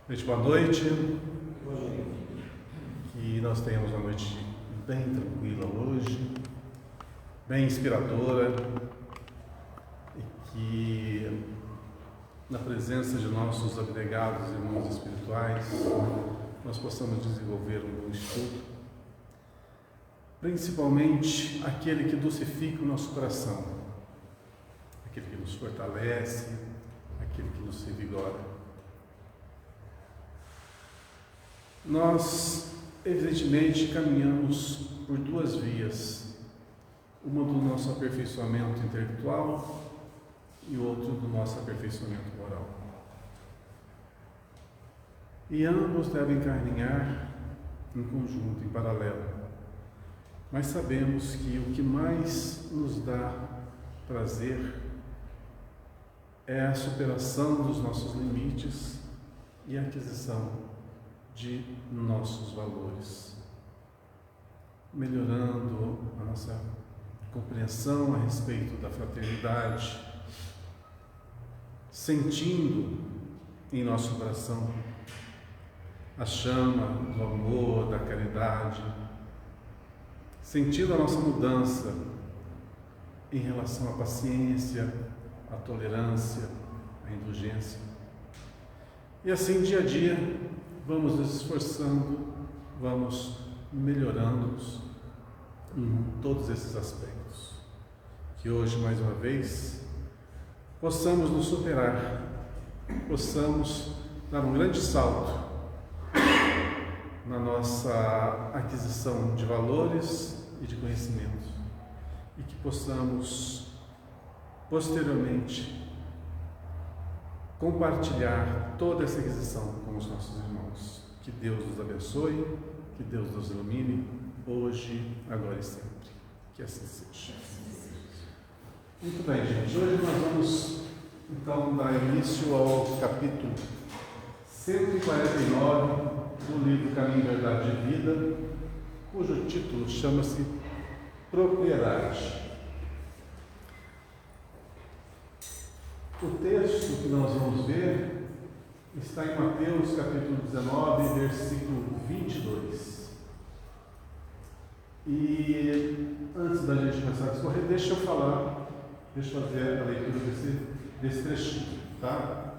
Gente, boa noite. Que nós tenhamos uma noite bem tranquila hoje, bem inspiradora, e que na presença de nossos abnegados irmãos espirituais nós possamos desenvolver um bom estudo, principalmente aquele que dulcifica o nosso coração, aquele que nos fortalece, aquele que nos revigora. Nós, evidentemente, caminhamos por duas vias, uma do nosso aperfeiçoamento intelectual e outra do nosso aperfeiçoamento moral. E ambos devem caminhar em conjunto, em paralelo. Mas sabemos que o que mais nos dá prazer é a superação dos nossos limites e a aquisição de nossos valores, melhorando a nossa compreensão a respeito da fraternidade, sentindo em nosso coração a chama do amor, da caridade, sentindo a nossa mudança em relação à paciência, à tolerância, à indulgência. E assim, dia a dia, vamos nos esforçando, vamos melhorando-nos em todos esses aspectos. Que hoje, mais uma vez, possamos nos superar, possamos dar um grande salto na nossa aquisição de valores e de conhecimentos e que possamos, posteriormente, compartilhar toda essa aquisição com os nossos irmãos. Que Deus nos abençoe, que Deus nos ilumine, hoje, agora e sempre. Que assim seja. Muito bem, gente. Hoje nós vamos, então, dar início ao capítulo 149 do livro Caminho, Verdade e Vida, cujo título chama-se Propriedade. O texto que nós vamos ver está em Mateus capítulo 19, versículo 22. E antes da gente começar a discorrer, deixa eu fazer a leitura desse trechinho, tá?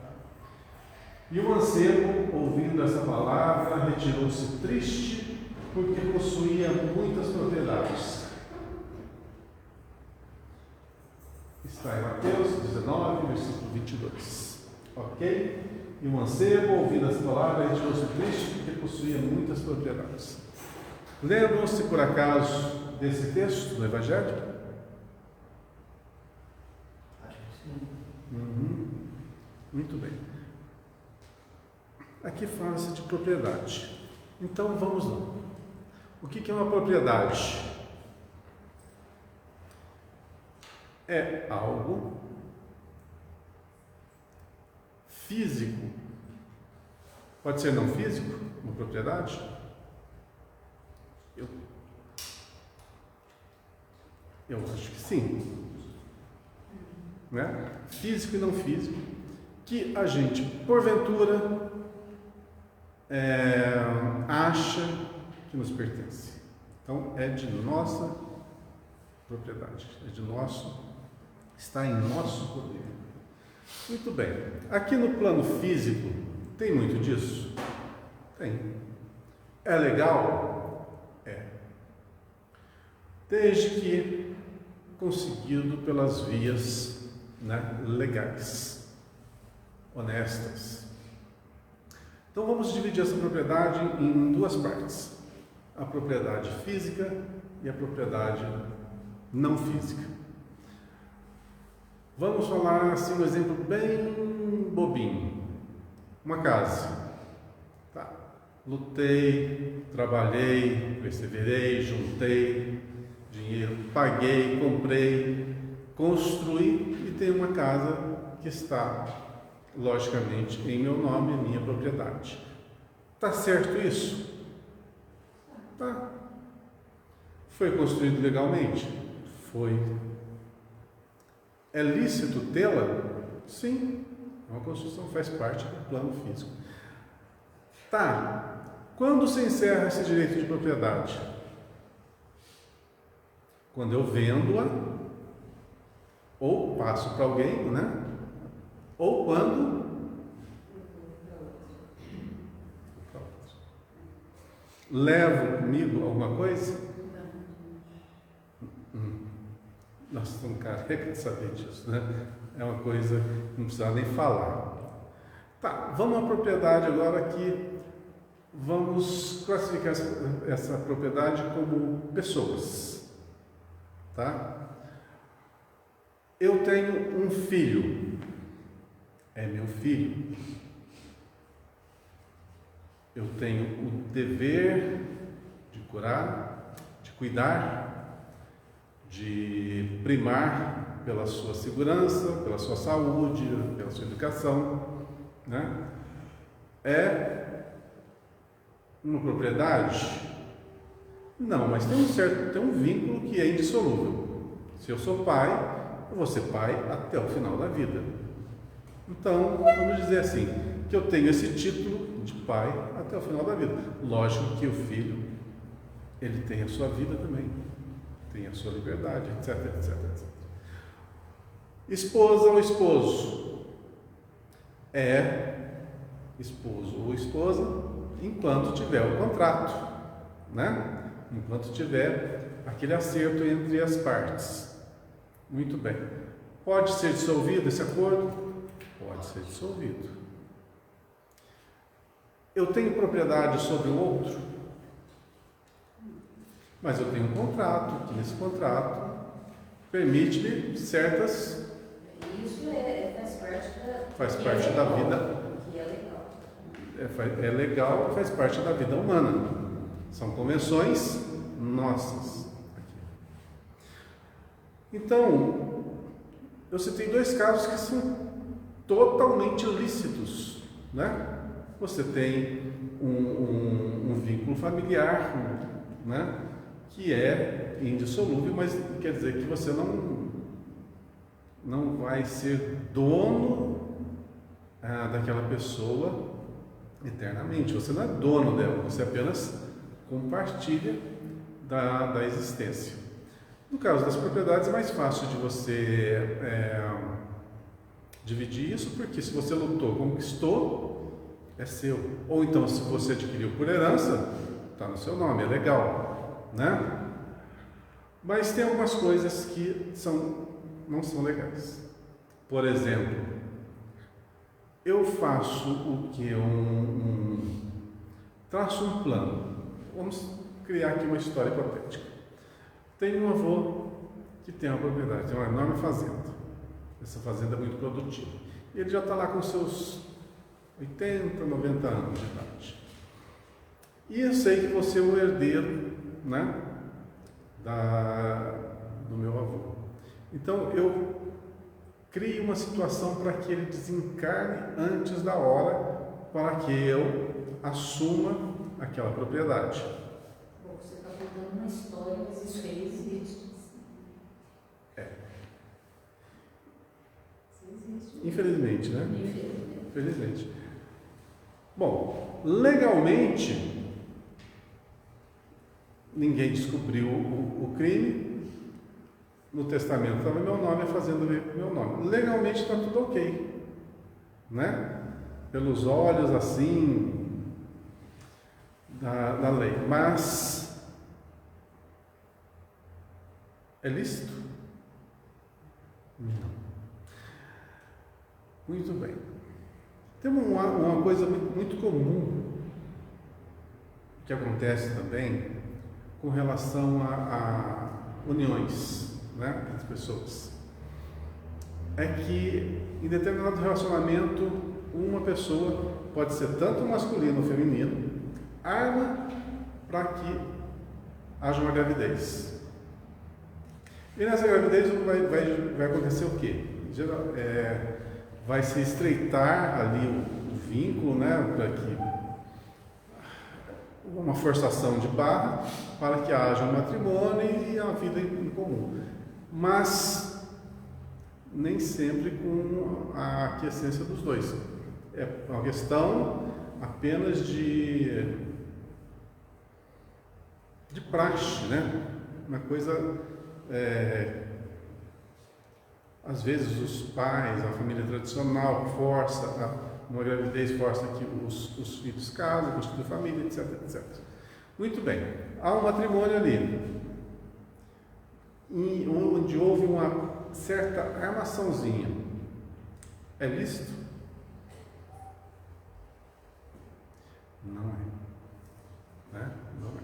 E o mancebo, ouvindo essa palavra, retirou-se triste, porque possuía muitas propriedades. Está em Mateus 19, versículo 22. Ok? E o mancebo, ouvindo essa palavra, retirou-se triste, porque possuía muitas propriedades. Lembram-se, por acaso, desse texto do Evangelho? Muito bem. Aqui fala-se de propriedade. Então, vamos lá. O que é uma propriedade? É algo físico. Pode ser não físico, uma propriedade? Eu acho que sim. Né? Físico e não físico, que a gente, porventura, acha que nos pertence. Então, é de nossa propriedade, é de nosso, está em nosso poder. Muito bem. Aqui no plano físico, tem muito disso? Tem. É legal? É. Desde que conseguido pelas vias, né, legais, honestas. Então vamos dividir essa propriedade em duas partes: a propriedade física e a propriedade não física. Vamos falar assim um exemplo bem bobinho. Uma casa. Tá. Lutei, trabalhei, perseverei, juntei dinheiro, paguei, comprei, construí e tenho uma casa que está, logicamente, em meu nome, em minha propriedade. Tá certo isso? Tá. Foi construído legalmente? Foi. É lícito tê-la? Sim. É uma construção, faz parte do plano físico. Tá, quando se encerra esse direito de propriedade? Quando eu vendo-a, ou passo para alguém, né? Ou quando levo comigo alguma coisa? Nós estamos careca de saber disso, né? É uma coisa que não precisa nem falar. Tá, vamos à propriedade agora aqui. Vamos classificar essa propriedade como pessoas, tá? Eu tenho um filho, é meu filho. Eu tenho o dever de curar, de cuidar, de primar pela sua segurança, pela sua saúde, pela sua educação, né? É uma propriedade? Não, mas tem um vínculo que é indissolúvel. Se eu sou pai, eu vou ser pai até o final da vida. Então, vamos dizer assim, que eu tenho esse título de pai até o final da vida. Lógico que o filho, ele tem a sua vida também, tem a sua liberdade, etc, etc, etc. Esposa ou esposo? É esposo ou esposa enquanto tiver o contrato, né? Enquanto tiver aquele acerto entre as partes. Muito bem. Pode ser dissolvido esse acordo? Pode ser dissolvido. Eu tenho propriedade sobre o outro? Mas eu tenho um contrato, que nesse contrato permite-me certas... Isso faz parte da vida. Que é legal. É legal, faz parte da vida humana. São convenções nossas. Então, eu citei dois casos que são totalmente lícitos, né? Você tem um vínculo familiar, né? Que é indissolúvel, mas quer dizer que você não vai ser dono daquela pessoa eternamente. Você não é dono dela, você apenas compartilha da existência. No caso das propriedades é mais fácil de você dividir isso, porque se você lutou, conquistou, é seu. Ou então, se você adquiriu por herança, está no seu nome, é legal, né? Mas tem algumas coisas que não são legais. Por exemplo, eu faço o que? Traço um plano. Vamos criar aqui uma história hipotética. Tem um avô que tem uma propriedade, tem uma enorme fazenda. Essa fazenda é muito produtiva. E ele já está lá com seus 80, 90 anos de idade. E eu sei que você é o herdeiro, né, do meu avô. Então eu crio uma situação para que ele desencarne antes da hora, para que eu assuma aquela propriedade. Bom, você está contando uma história, mas isso aí existe. Infelizmente, né? Infelizmente. Bom, legalmente, ninguém descobriu o crime. No testamento estava meu nome, a fazenda veio com meu nome. Legalmente está tudo ok, né? Pelos olhos assim da lei. Mas é lícito? Não. Muito bem. Tem uma coisa muito comum que acontece também com relação a uniões, né, entre pessoas. É que em determinado relacionamento, uma pessoa pode ser tanto masculino ou feminino, arma para que haja uma gravidez. E nessa gravidez vai acontecer o quê? Vai se estreitar ali o vínculo, né, para que uma forçação de barra para que haja um matrimônio e a vida em comum. Mas nem sempre com a aquiescência dos dois. É uma questão apenas de praxe, né? Uma coisa, às vezes os pais, a família tradicional força, uma gravidez força que os filhos casem, constituem família, etc, etc. Muito bem, há um matrimônio ali, onde houve uma certa armaçãozinha. É lícito? Não é. Né? Não é.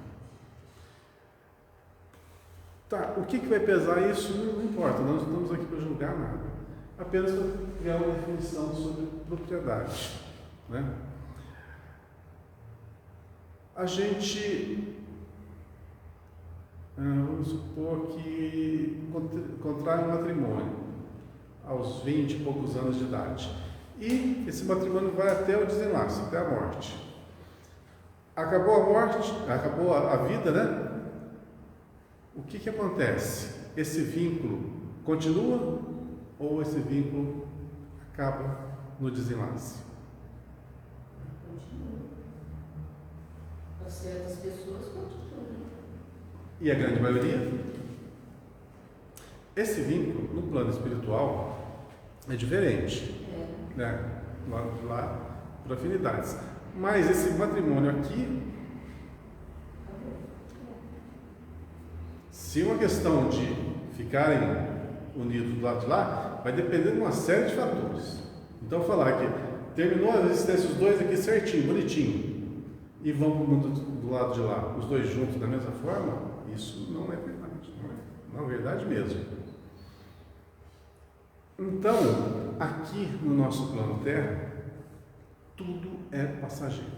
Tá, o que vai pesar isso? Não importa, nós não estamos aqui para julgar nada. Apenas para criar uma definição sobre propriedade. Né? A gente, vamos supor que contrai um matrimônio aos 20 e poucos anos de idade. E esse matrimônio vai até o desenlace, até a morte. Acabou a morte, acabou a vida, né? O que acontece? Esse vínculo continua ou esse vínculo acaba no desenlace? Continua. Para certas pessoas, continua. E a grande maioria? Esse vínculo, no plano espiritual, é diferente. Né? Lá por afinidades. Mas esse matrimônio aqui, se uma questão de ficarem unidos do lado de lá, vai depender de uma série de fatores. Então, falar que terminou a existência os dois aqui certinho, bonitinho, e vão para o mundo do lado de lá, os dois juntos da mesma forma, isso não é verdade. Não é verdade mesmo. Então, aqui no nosso plano Terra, tudo é passageiro.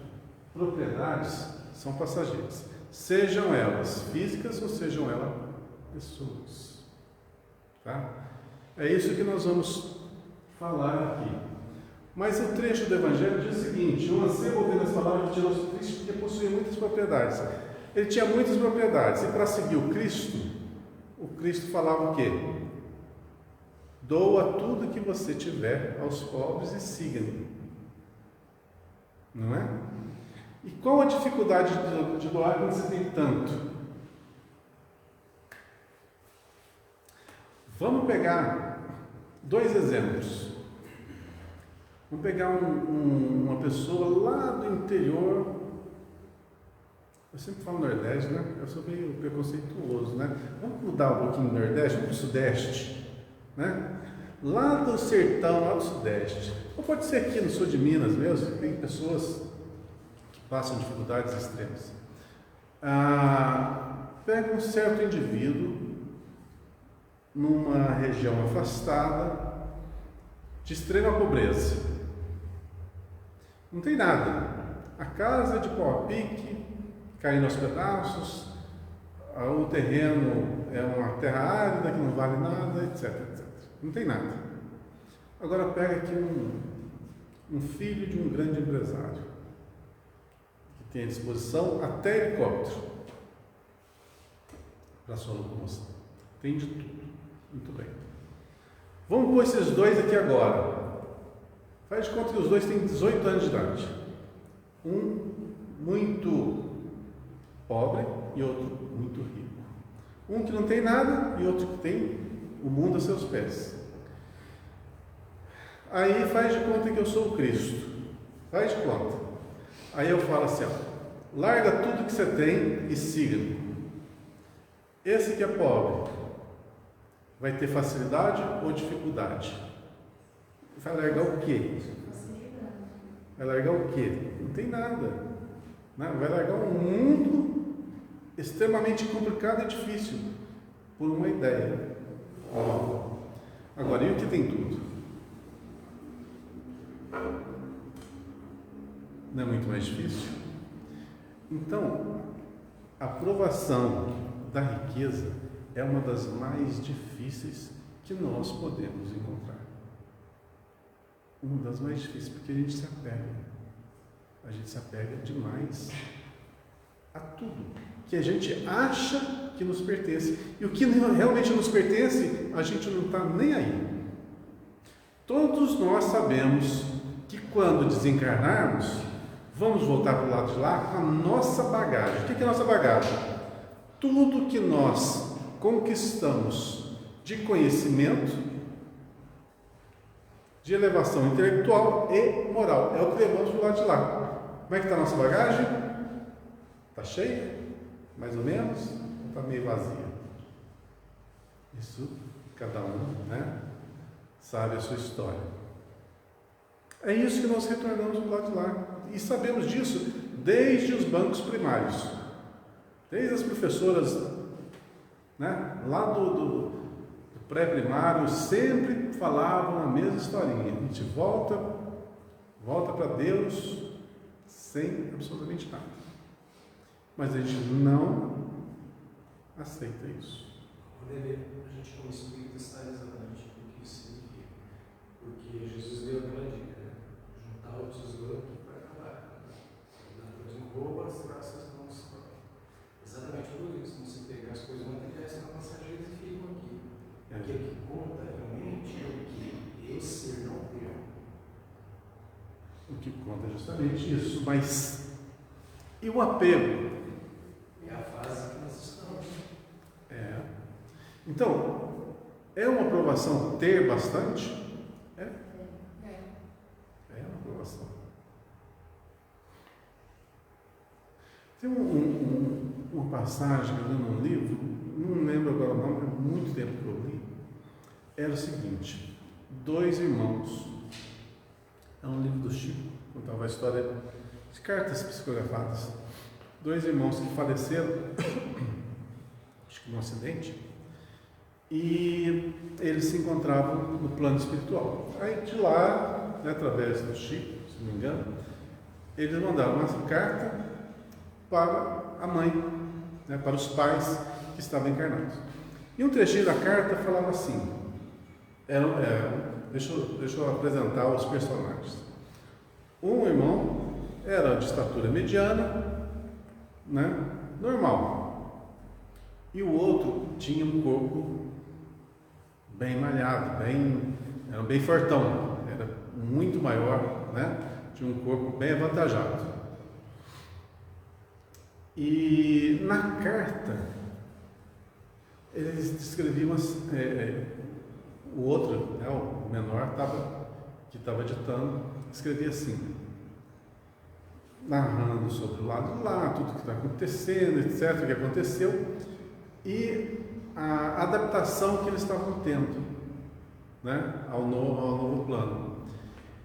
Propriedades são passageiras, sejam elas físicas ou sejam elas pessoas. Tá? É isso que nós vamos falar aqui. Mas o trecho do Evangelho diz o seguinte: o mancebo, ouvindo as palavras, tirou-se triste porque possuía muitas propriedades. Ele tinha muitas propriedades, e para seguir o Cristo falava o quê? Doa tudo que você tiver aos pobres e siga-me. Não é? E qual a dificuldade de doar quando você tem tanto? Vamos pegar dois exemplos. Vamos pegar uma pessoa lá do interior. Eu sempre falo Nordeste, né? Eu sou meio preconceituoso, né? Vamos mudar um pouquinho do Nordeste, vamos para o Sudeste, né? Lá do sertão, lá do Sudeste. Ou pode ser aqui no sul de Minas mesmo, tem pessoas que passam dificuldades extremas. Pega um certo indivíduo numa região afastada, de extrema pobreza. Não tem nada. A casa é de pau a pique, caindo aos pedaços, o terreno é uma terra árida que não vale nada, etc, etc. Não tem nada. Agora pega aqui um filho de um grande empresário, que tem à disposição até helicóptero para sua locomoção. Tem de tudo. Muito bem. Vamos pôr esses dois aqui agora. Faz de conta que os dois têm 18 anos de idade. Um muito pobre e outro muito rico. Um que não tem nada e outro que tem o mundo a seus pés. Aí faz de conta que eu sou o Cristo. Faz de conta. Aí eu falo assim, ó, larga tudo que você tem e siga-me. Esse que é pobre vai ter facilidade ou dificuldade? Vai largar o quê? Vai largar o quê? Não tem nada. Não, vai largar um mundo extremamente complicado e difícil por uma ideia. Agora, e o que tem tudo? Não é muito mais difícil? Então, a provação da riqueza é uma das mais difíceis que nós podemos encontrar. Uma das mais difíceis, porque a gente se apega. A gente se apega demais a tudo que a gente acha que nos pertence. E o que realmente nos pertence, a gente não está nem aí. Todos nós sabemos que quando desencarnarmos, vamos voltar para o lado de lá com a nossa bagagem. O que é a nossa bagagem? Tudo que nós conquistamos de conhecimento, de elevação intelectual e moral. É o que levamos para o lado de lá. Como é que está a nossa bagagem? Está cheia? Mais ou menos? Ou está meio vazia? Isso, cada um, né, sabe a sua história. É isso que nós retornamos do lado de lá. E sabemos disso desde os bancos primários. Desde as professoras, né, lá do pré-primário, sempre falavam a mesma historinha. A gente volta para Deus sem absolutamente nada. Mas a gente não aceita isso. A gente, como espírita, sabe exatamente o que isso significa. Porque Jesus deu aquela dica, né? Juntar o tesouro aqui para acabar. O ladrão rouba, as graças não se tornam. Exatamente por isso. Não se pegar as coisas materiais que são passageiras e ficam aqui. Aquilo que conta realmente é o que esse não ter. O que conta é justamente isso. Mas e o apego? É a fase que nós estamos. Então, é uma aprovação ter bastante? É uma aprovação. Tem uma passagem que eu li num livro, não lembro agora o nome, há muito tempo que eu li. Era o seguinte: 2 irmãos, é um livro do Chico, contava a história de cartas psicografadas. 2 irmãos que faleceram, acho que num acidente, e eles se encontravam no plano espiritual. Aí de lá, né, através do Chico, se não me engano, eles mandaram uma carta para a mãe, né, para os pais que estavam encarnados. E um trechinho da carta falava assim, deixa eu apresentar os personagens. Um irmão era de estatura mediana, né, normal, e o outro tinha um corpo bem malhado, era bem fortão, era muito maior, né, tinha um corpo bem avantajado. E na carta eles descreviam o outro, né, o menor que estava ditando, escrevia assim, narrando sobre o lado de lá, tudo que está acontecendo, etc., o que aconteceu, e a adaptação que eles estavam tendo, né, ao novo plano.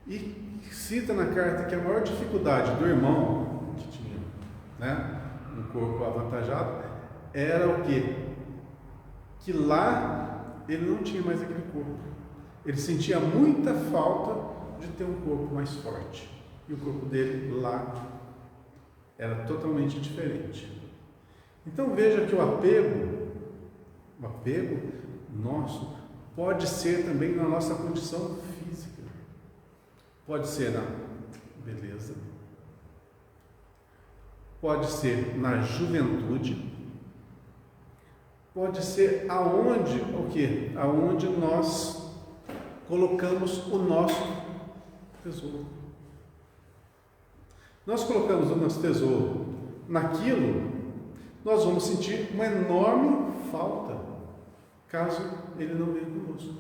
E cita na carta que a maior dificuldade do irmão, que tinha, né, um corpo avantajado, era o quê? Que lá ele não tinha mais aquele corpo. Ele sentia muita falta de ter um corpo mais forte. E o corpo dele lá era totalmente diferente. Então veja que o apego nosso pode ser também na nossa condição física. Pode ser na beleza, pode ser na juventude, pode ser aonde nós colocamos o nosso tesouro. Nós colocamos o nosso tesouro naquilo, nós vamos sentir uma enorme falta, caso ele não venha conosco.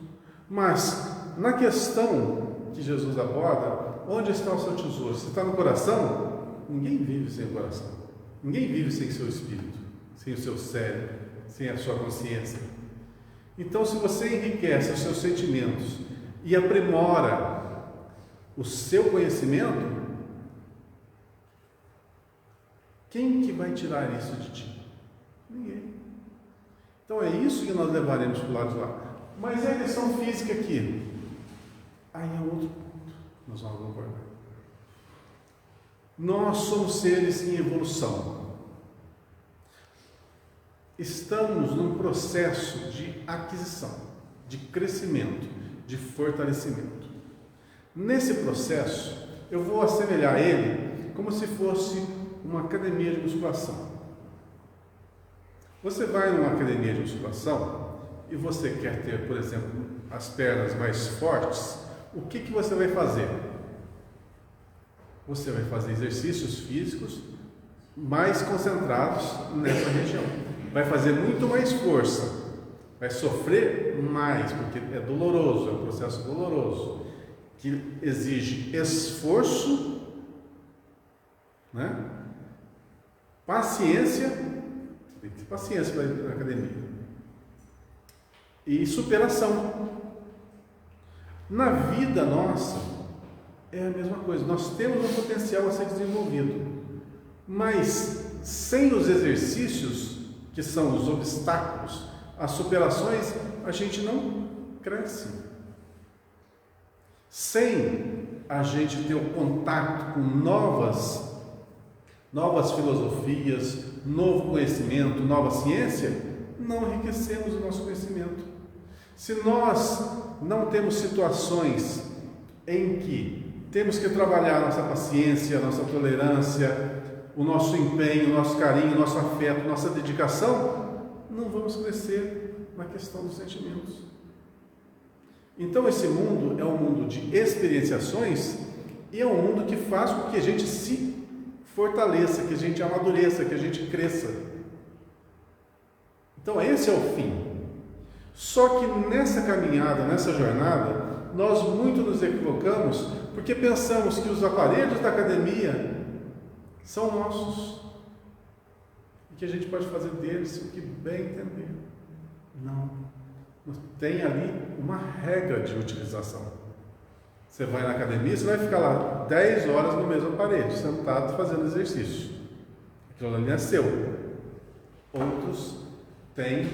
Mas, na questão que Jesus aborda, onde está o seu tesouro? Se está no coração, ninguém vive sem o coração. Ninguém vive sem o seu espírito, sem o seu cérebro, sem a sua consciência. Então, se você enriquece os seus sentimentos e aprimora o seu conhecimento, quem que vai tirar isso de ti? Ninguém. Então é isso que nós levaremos para o lado de lá. Mas é a questão física aqui. Aí é outro ponto. Nós vamos concordar. Nós somos seres em evolução. Estamos num processo de aquisição, de crescimento, de fortalecimento. Nesse processo, eu vou assemelhar ele como se fosse uma academia de musculação. Você vai numa academia de musculação e você quer ter, por exemplo, as pernas mais fortes, o que você vai fazer? você vai fazer exercícios físicos mais concentrados nessa região. Vai fazer muito mais força, vai sofrer mais, porque é doloroso, é um processo doloroso, que exige esforço, né? Paciência, tem que ter paciência para ir na academia, e superação. Na vida nossa é a mesma coisa, nós temos um potencial a ser desenvolvido, mas sem os exercícios, que são os obstáculos, as superações, a gente não cresce. Sem a gente ter o contato com novas filosofias, novo conhecimento, nova ciência, não enriquecemos o nosso conhecimento. Se nós não temos situações em que temos que trabalhar nossa paciência, nossa tolerância, o nosso empenho, o nosso carinho, o nosso afeto, nossa dedicação, não vamos crescer na questão dos sentimentos. Então esse mundo é um mundo de experienciações e é um mundo que faz com que a gente se fortaleça, que a gente amadureça, que a gente cresça. Então esse é o fim. Só que nessa caminhada, nessa jornada, nós muito nos equivocamos porque pensamos que os aparelhos da academia são nossos e que a gente pode fazer deles o que bem entender. Não. Tem ali uma regra de utilização. Você vai na academia, você vai ficar lá 10 horas no mesmo aparelho, sentado fazendo exercício. Aquilo ali é seu. Outros têm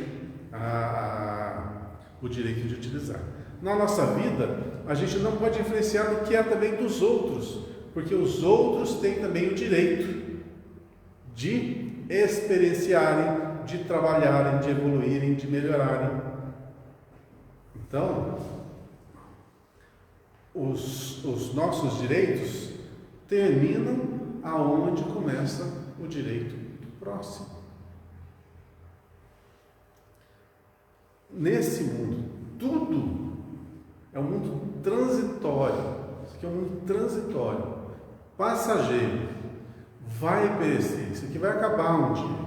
o direito de utilizar. Na nossa vida, a gente não pode influenciar no que é também dos outros, porque os outros têm também o direito de experienciarem, de trabalharem, de evoluírem, de melhorarem. Então, os nossos direitos terminam aonde começa o direito do próximo. Nesse mundo, tudo é um mundo transitório. Isso aqui é um mundo transitório, passageiro, vai perecer. Isso aqui vai acabar um dia.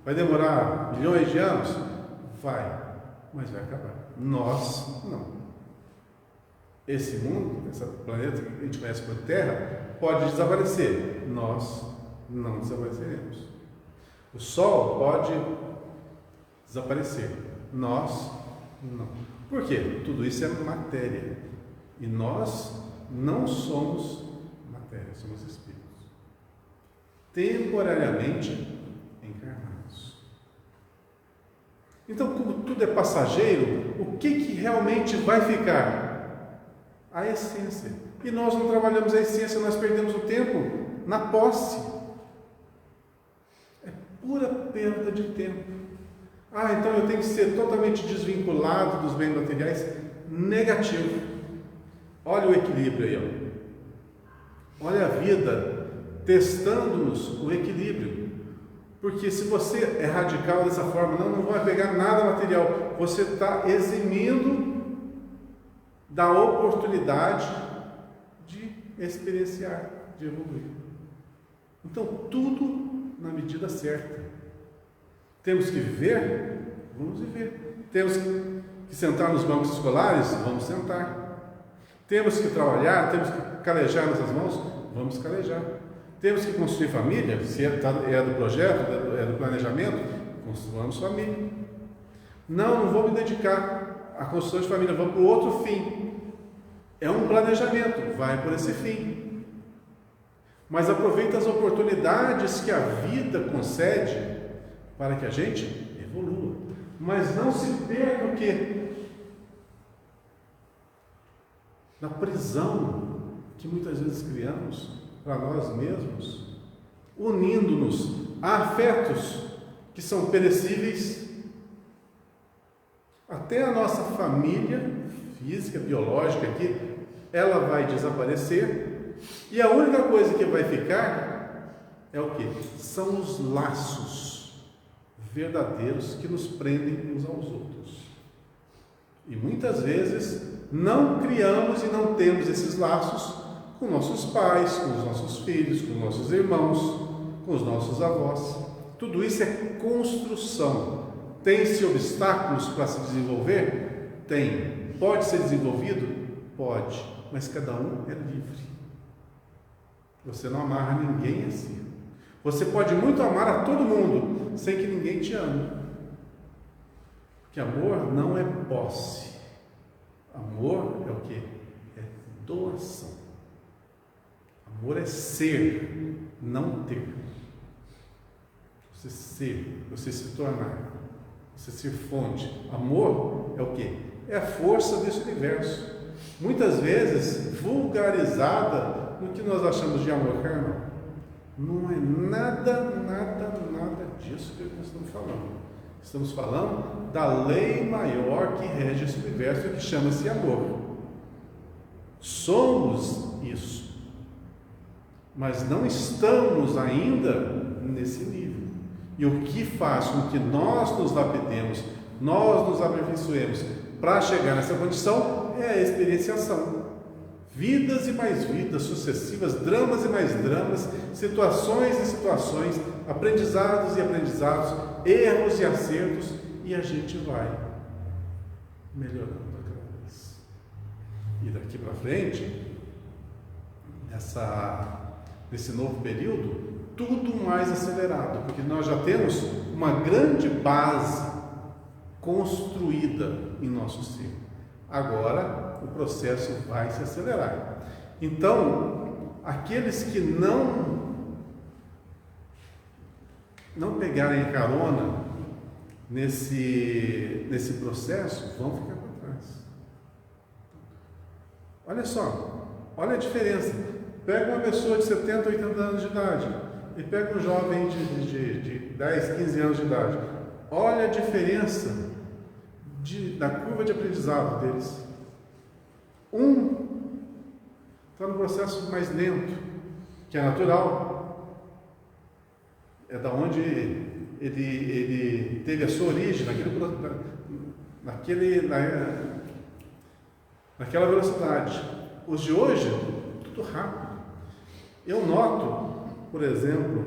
Vai demorar milhões de anos? Vai, mas vai acabar. Nós não. Esse mundo, esse planeta que a gente conhece como Terra, pode desaparecer. Nós não desapareceremos. O Sol pode desaparecer. Nós não. Por quê? Tudo isso é matéria. E nós não somos matéria, somos espíritos. Temporariamente encarnados. Então, como tudo é passageiro, o que realmente vai ficar? A essência. E nós não trabalhamos a essência, nós perdemos o tempo na posse. É pura perda de tempo. Então eu tenho que ser totalmente desvinculado dos bens materiais? Negativo. Olha o equilíbrio aí, ó. Olha a vida testando-nos o equilíbrio. Porque se você é radical dessa forma, não vai pegar nada material, você está eximindo da oportunidade de experienciar, de evoluir. Então, tudo na medida certa. Temos que viver? Vamos viver. Temos que sentar nos bancos escolares? Vamos sentar. Temos que trabalhar? Temos que calejar nossas mãos? Vamos calejar. Temos que construir família? Se é do projeto, é do planejamento? Construamos família. Não vou me dedicar à construção de família, vou para o outro fim. É um planejamento, vai por esse fim. Mas aproveita as oportunidades que a vida concede para que a gente evolua. Mas não se perca o quê? Na prisão que muitas vezes criamos para nós mesmos, unindo-nos a afetos que são perecíveis. Até a nossa família física, biológica aqui, ela vai desaparecer e a única coisa que vai ficar é o quê? São os laços verdadeiros que nos prendem uns aos outros. E muitas vezes não criamos e não temos esses laços com nossos pais, com os nossos filhos, com os nossos irmãos, com os nossos avós. Tudo isso é construção. Tem-se obstáculos para se desenvolver? Tem. Pode ser desenvolvido? Pode. Mas cada um é livre. Você não amarra ninguém assim. Você pode muito amar a todo mundo, sem que ninguém te ame. Porque amor não é posse. Amor é o quê? É doação. Amor é ser, não ter. Você ser, você se tornar, você ser fonte. Amor é o quê? É a força desse universo. Muitas vezes vulgarizada no que nós achamos de amor carnal. Não é nada disso que nós estamos falando. Estamos falando da lei maior que rege esse universo, que chama-se amor. Somos isso, mas não estamos ainda nesse nível. E o que faz com que nós nos lapidemos, nós nos aperfeiçoemos para chegar nessa condição é a experienciação. Vidas e mais vidas sucessivas, dramas e mais dramas, situações e situações, aprendizados e aprendizados, erros e acertos, e a gente vai melhorando a cada vez. E daqui para frente, nesse novo período, tudo mais acelerado, porque nós já temos uma grande base construída em nosso ser. Agora o processo vai se acelerar. Então, aqueles que não pegarem carona nesse processo vão ficar para trás. Olha só, olha a diferença. Pega uma pessoa de 70, 80 anos de idade e pega um jovem de 10, 15 anos de idade. Olha a diferença da curva de aprendizado deles. Um está no processo mais lento, que é natural, é da onde ele teve a sua origem, naquela velocidade. Os de hoje, tudo rápido. Eu noto, por exemplo,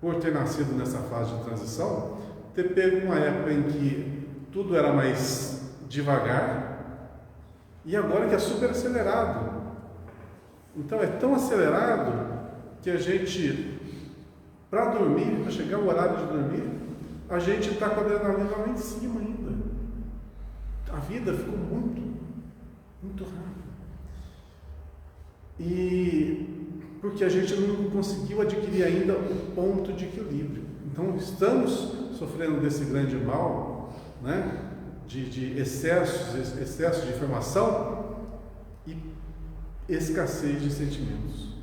por ter nascido nessa fase de transição, ter pego uma época em que tudo era mais devagar, e agora que é super acelerado. Então é tão acelerado que a gente, para dormir, para chegar o horário de dormir, a gente está com a adrenalina lá em cima ainda. A vida ficou muito rápida. E porque a gente não conseguiu adquirir ainda o ponto de equilíbrio. Então estamos sofrendo desse grande mal, né? De excesso de informação e escassez de sentimentos.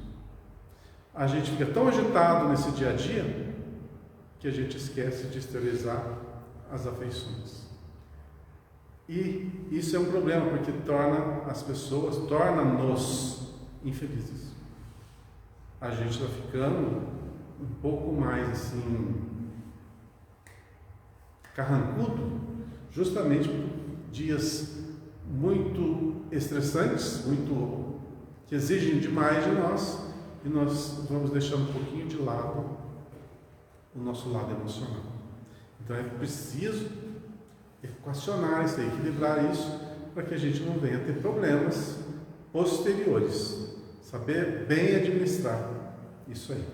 A gente fica tão agitado nesse dia a dia que a gente esquece de exteriorizar as afeições. E isso é um problema, porque torna-nos infelizes. A gente está ficando um pouco mais assim carrancudo, justamente por dias muito estressantes, que exigem demais de nós, e nós vamos deixando um pouquinho de lado o nosso lado emocional. Então é preciso equacionar isso aí, equilibrar isso, para que a gente não venha ter problemas posteriores. Saber bem administrar isso aí.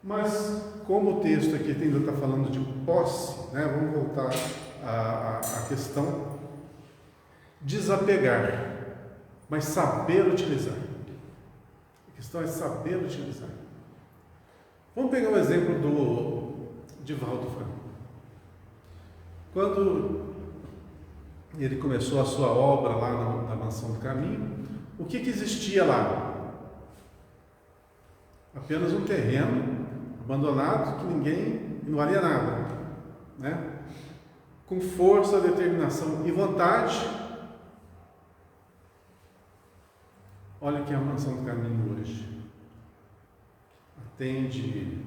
Mas, como o texto aqui ainda está falando de posse, né, vamos voltar à questão desapegar, mas saber utilizar. A questão é saber utilizar. Vamos pegar o exemplo do Divaldo Franco. Quando ele começou a sua obra lá na Mansão do Caminho, o que existia lá? Apenas um terreno abandonado que ninguém, não valia nada, né? Com força, determinação e vontade. Olha que é a Mansão do Caminho hoje. Atende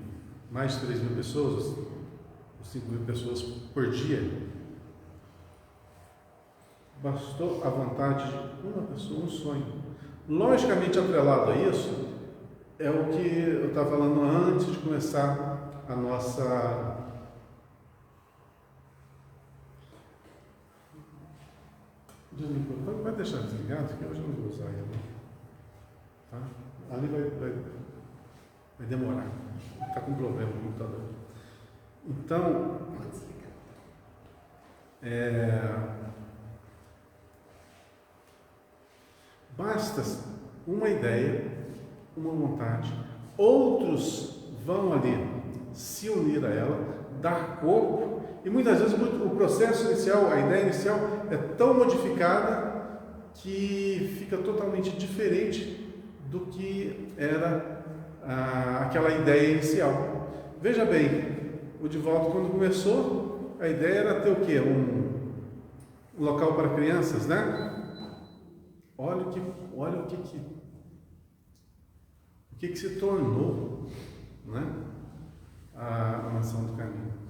mais de 3.000 pessoas, ou 5.000 pessoas por dia. Bastou a vontade de uma pessoa, um sonho. Logicamente atrelado a isso é o que eu estava falando antes de começar a nossa vai deixar desligado, que hoje eu não vou usar ele. Tá? Ali vai demorar. Está com problema no computador. Então, basta uma ideia, uma vontade, outros vão ali se unir a ela, dar corpo, e muitas vezes o processo inicial, a ideia inicial é tão modificada que fica totalmente diferente do que era aquela ideia inicial. Veja bem, o De Volta, quando começou, a ideia era ter o quê? Um local para crianças, né? Olha o que se tornou, né? A Mansão do Caminho.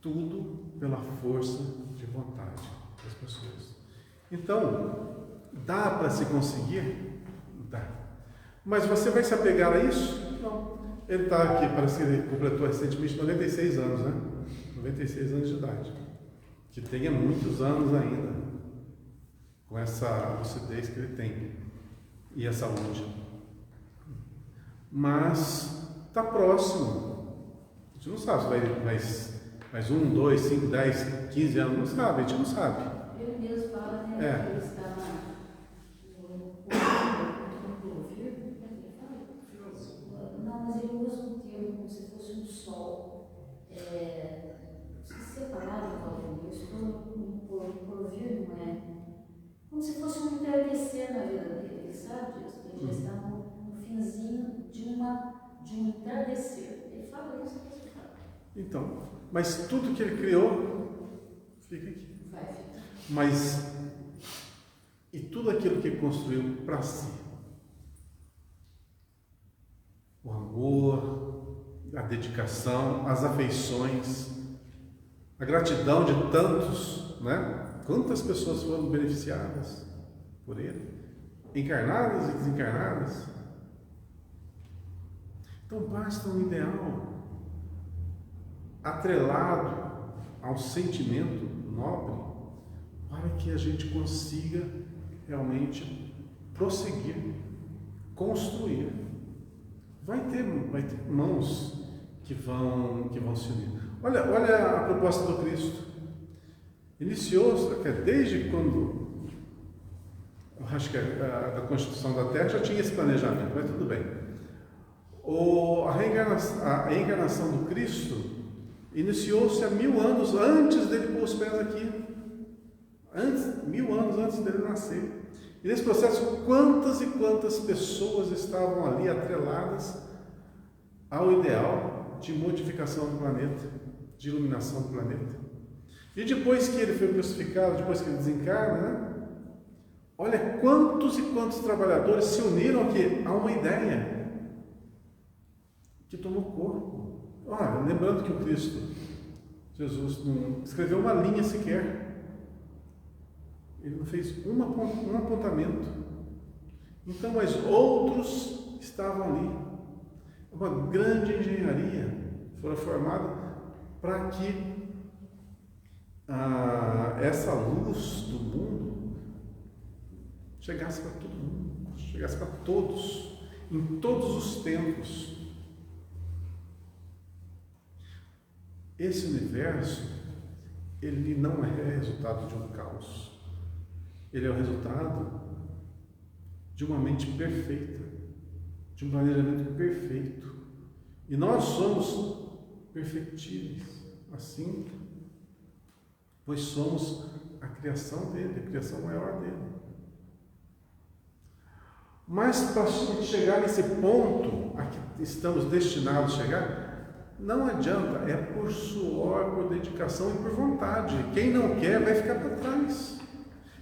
Tudo pela força de vontade das pessoas. Então, dá para se conseguir? Dá. Mas você vai se apegar a isso? Não. Ele está aqui, parece que ele completou recentemente 96 anos, né? 96 anos de idade. Que tenha muitos anos ainda, com essa lucidez que ele tem e a saúde. Mas está próximo. A gente não sabe se vai mais 1, 2, 5, 10, 15 anos, não sabe, a gente não sabe. Ele mesmo fala, né? É. Ele está no Provir. Não, mas ele usa um termo como se fosse um sol. Se separaram, talvez, isso por Provir, não é? Como se fosse um entardecer na vida dele, sabe? Ele já está no finzinho de um entardecer. Ele fala isso. Então, mas tudo que ele criou fica aqui. Vai ficar. Mas e tudo aquilo que ele construiu para si? O amor, a dedicação, as afeições, a gratidão de tantos, né? Quantas pessoas foram beneficiadas por ele, encarnadas e desencarnadas. Então basta um ideal atrelado a um sentimento nobre para que a gente consiga realmente prosseguir, construir. Vai ter mãos que vão se unir. Olha a proposta do Cristo. Iniciou-se desde quando, acho que a Constituição da Terra já tinha esse planejamento, mas tudo bem. A reencarnação do Cristo iniciou-se há 1000 anos antes dele pôr os pés aqui. 1000 anos antes dele nascer. E nesse processo, quantas e quantas pessoas estavam ali atreladas ao ideal de modificação do planeta, de iluminação do planeta. E depois que ele foi crucificado, depois que ele desencarna, né? Olha quantos e quantos trabalhadores se uniram aqui a uma ideia que tomou corpo. Olha, lembrando que o Cristo, Jesus, não escreveu uma linha sequer. Ele não fez um apontamento. Então, mas outros estavam ali. Uma grande engenharia foi formada para que essa luz do mundo chegasse para todo mundo, chegasse para todos, em todos os tempos. Esse universo, ele não é resultado de um caos. Ele é o resultado de uma mente perfeita, de um planejamento perfeito. E nós somos perfectíveis, assim, pois somos a criação dele, a criação maior dele. Mas para chegar nesse ponto a que estamos destinados a chegar, não adianta, é por suor, por dedicação e por vontade. Quem não quer vai ficar para trás.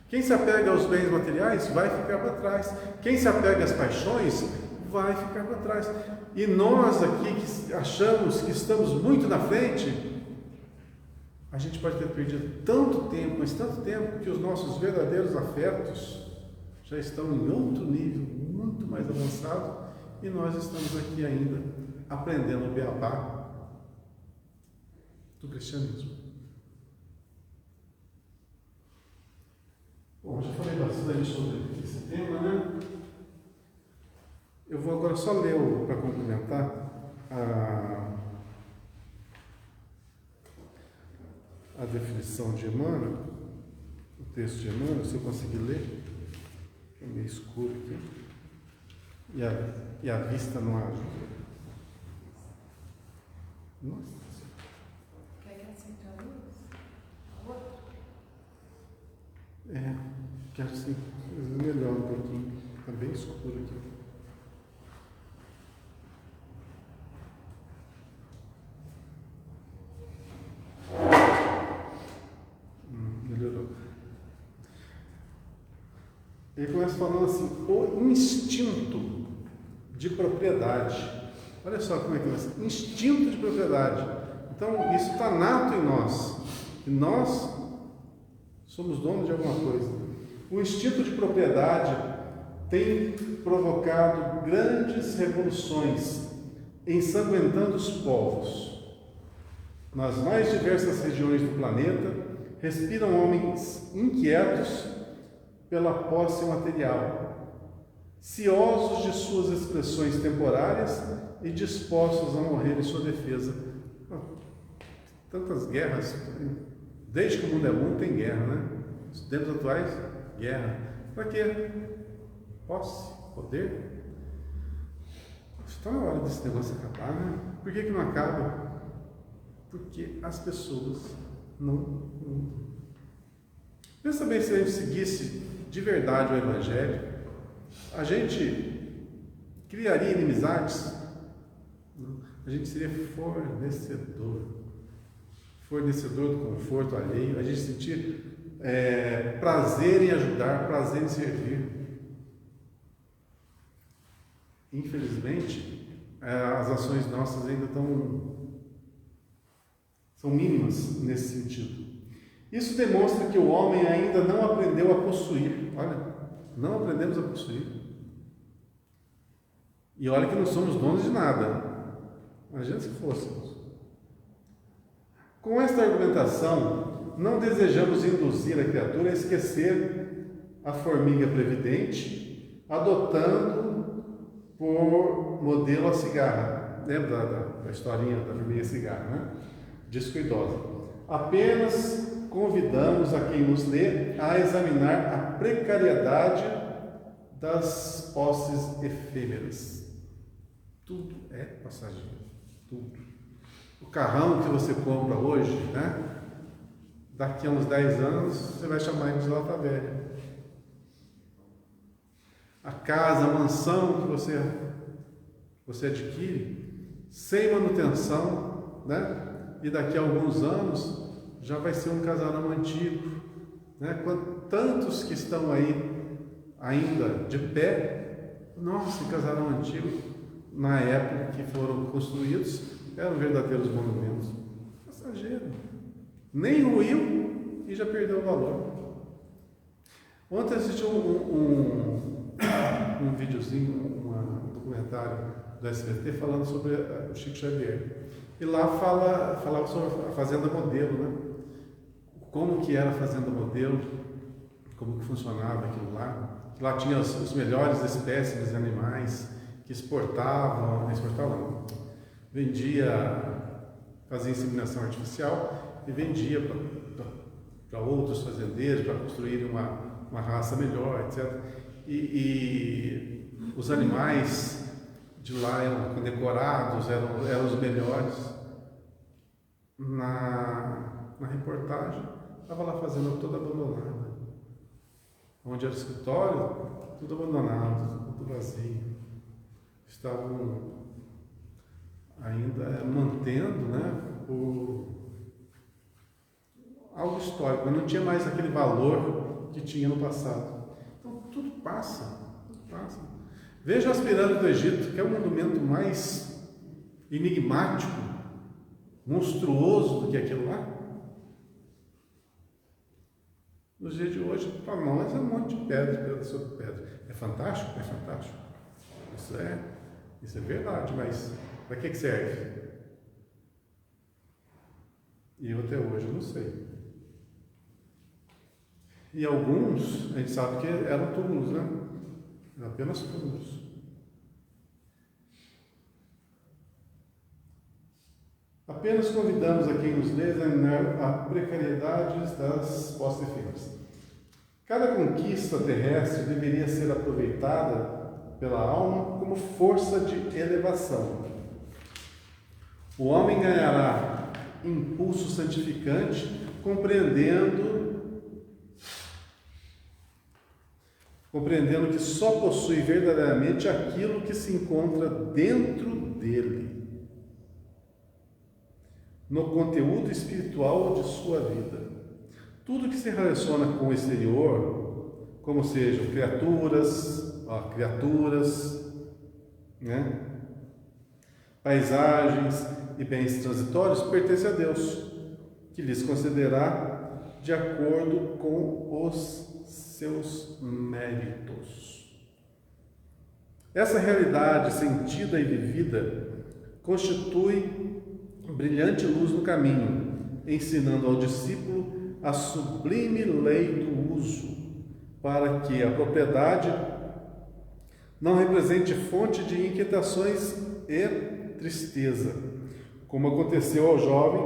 Quem se apega aos bens materiais vai ficar para trás. Quem se apega às paixões vai ficar para trás. E nós aqui que achamos que estamos muito na frente, a gente pode ter perdido tanto tempo, mas tanto tempo, que os nossos verdadeiros afetos já estão em outro nível, muito mais avançado, e nós estamos aqui ainda aprendendo o beabá do cristianismo. Bom, já falei bastante sobre esse tema, né? Eu vou agora só ler, para complementar, a definição de Emmanuel, o texto de Emmanuel, se eu conseguir ler. É meio escuro aqui. E a vista não ajuda. Nossa. Quer que acenda a luz? Quero sim. Melhor um pouquinho. Está bem escuro aqui. Melhorou. Ele começa falando assim, o instinto de propriedade. Olha só como é que começa. Instinto de propriedade. Então, isso está nato em nós. E nós somos donos de alguma coisa. O instinto de propriedade tem provocado grandes revoluções, ensanguentando os povos. Nas mais diversas regiões do planeta, respiram homens inquietos pela posse material, ciosos de suas expressões temporárias e dispostos a morrer em sua defesa. Tantas guerras, desde que o mundo é mundo tem guerra, né? Nos tempos atuais, guerra. Para quê? Posse, poder. Está na hora desse negócio acabar, né? Por que não acaba? Porque as pessoas não. Pensa bem, se a gente seguisse de verdade o Evangelho, a gente criaria inimizades? A gente seria fornecedor do conforto alheio, a gente sentir prazer em ajudar, prazer em servir. Infelizmente, as ações nossas ainda são mínimas nesse sentido. Isso demonstra que o homem ainda não aprendeu a possuir. Olha, não aprendemos a possuir. E olha que não somos donos de nada. Imagina se fôssemos. Com esta argumentação, não desejamos induzir a criatura a esquecer a formiga previdente, adotando por modelo a cigarra. Lembra da historinha da formiga cigarra, né? Descuidosa. Apenas convidamos a quem nos lê a examinar a precariedade das posses efêmeras. Tudo é passageiro. Tudo. O carrão que você compra hoje, né? Daqui a uns 10 anos, você vai chamar ele de lata velha. A casa, a mansão que você adquire, sem manutenção, né? E daqui a alguns anos já vai ser um casarão antigo, né? Tantos que estão aí ainda de pé, nossa, esse casarão antigo, na época que foram construídos, eram verdadeiros monumentos. Passageiro. Nem ruiu e já perdeu o valor. Ontem assisti um videozinho, um documentário do SBT falando sobre o Chico Xavier. E lá falava sobre a fazenda modelo, né? Como que era a fazenda modelo, como que funcionava aquilo lá. Lá tinha os melhores espécimes de animais que fazia inseminação artificial e vendia para outros fazendeiros para construírem uma raça melhor, etc. E os animais de lá eram condecorados, eram os melhores. Na reportagem, estava lá a fazenda toda abandonada. Onde era o escritório, tudo abandonado, tudo vazio. Estavam ainda mantendo, né, algo histórico, mas não tinha mais aquele valor que tinha no passado. Então, tudo passa. Veja as pirâmides do Egito, que é o monumento mais enigmático, monstruoso do que aquilo lá. Nos dias de hoje, para nós é um monte de pedra sobre pedra. É fantástico? É fantástico. Isso é verdade, mas para que serve? E eu até hoje não sei. E alguns, a gente sabe que eram túmulos, né? Eram apenas túmulos. Apenas convidamos a quem nos lê a examinar a precariedade das posses efêmeras. Cada conquista terrestre deveria ser aproveitada pela alma como força de elevação. O homem ganhará impulso santificante, compreendendo que só possui verdadeiramente aquilo que se encontra dentro dele, no conteúdo espiritual de sua vida. Tudo que se relaciona com o exterior, como sejam criaturas, né? Paisagens e bens transitórios, pertence a Deus, que lhes concederá de acordo com os seus méritos. Essa realidade sentida e vivida constitui brilhante luz no caminho, ensinando ao discípulo a sublime lei do uso, para que a propriedade não represente fonte de inquietações e tristeza, como aconteceu ao jovem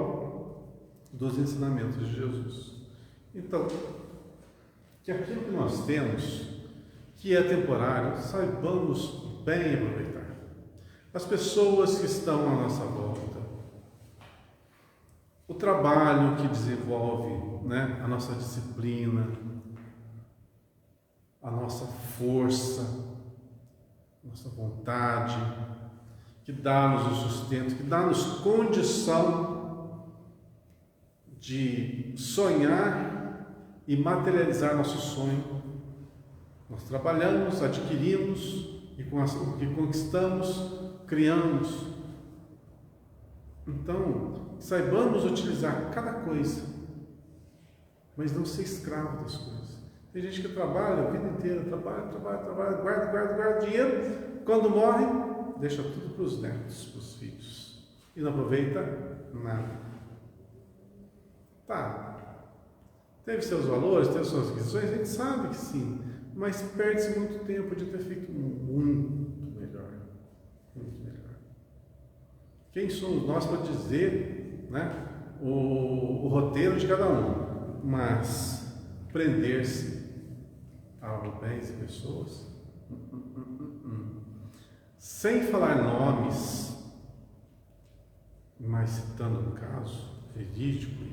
dos ensinamentos de Jesus. Então, que aquilo que nós temos, que é temporário, saibamos bem aproveitar. As pessoas que estão à nossa volta, o trabalho que desenvolve, né, a nossa disciplina, a nossa força, a nossa vontade, que dá-nos o sustento, que dá-nos condição de sonhar e materializar nosso sonho. Nós trabalhamos, adquirimos e com o que conquistamos, criamos. Então, saibamos utilizar cada coisa, mas não ser escravo das coisas. Tem gente que trabalha a vida inteira, trabalha, guarda dinheiro, quando morre, deixa tudo para os netos, para os filhos, e não aproveita nada. Tá, teve seus valores, teve suas visões, a gente sabe que sim, mas perde-se muito tempo de ter feito muito melhor. Quem somos nós para dizer, né, o roteiro de cada um? Mas prender-se a bens e pessoas, sem falar nomes, mas citando um caso verídico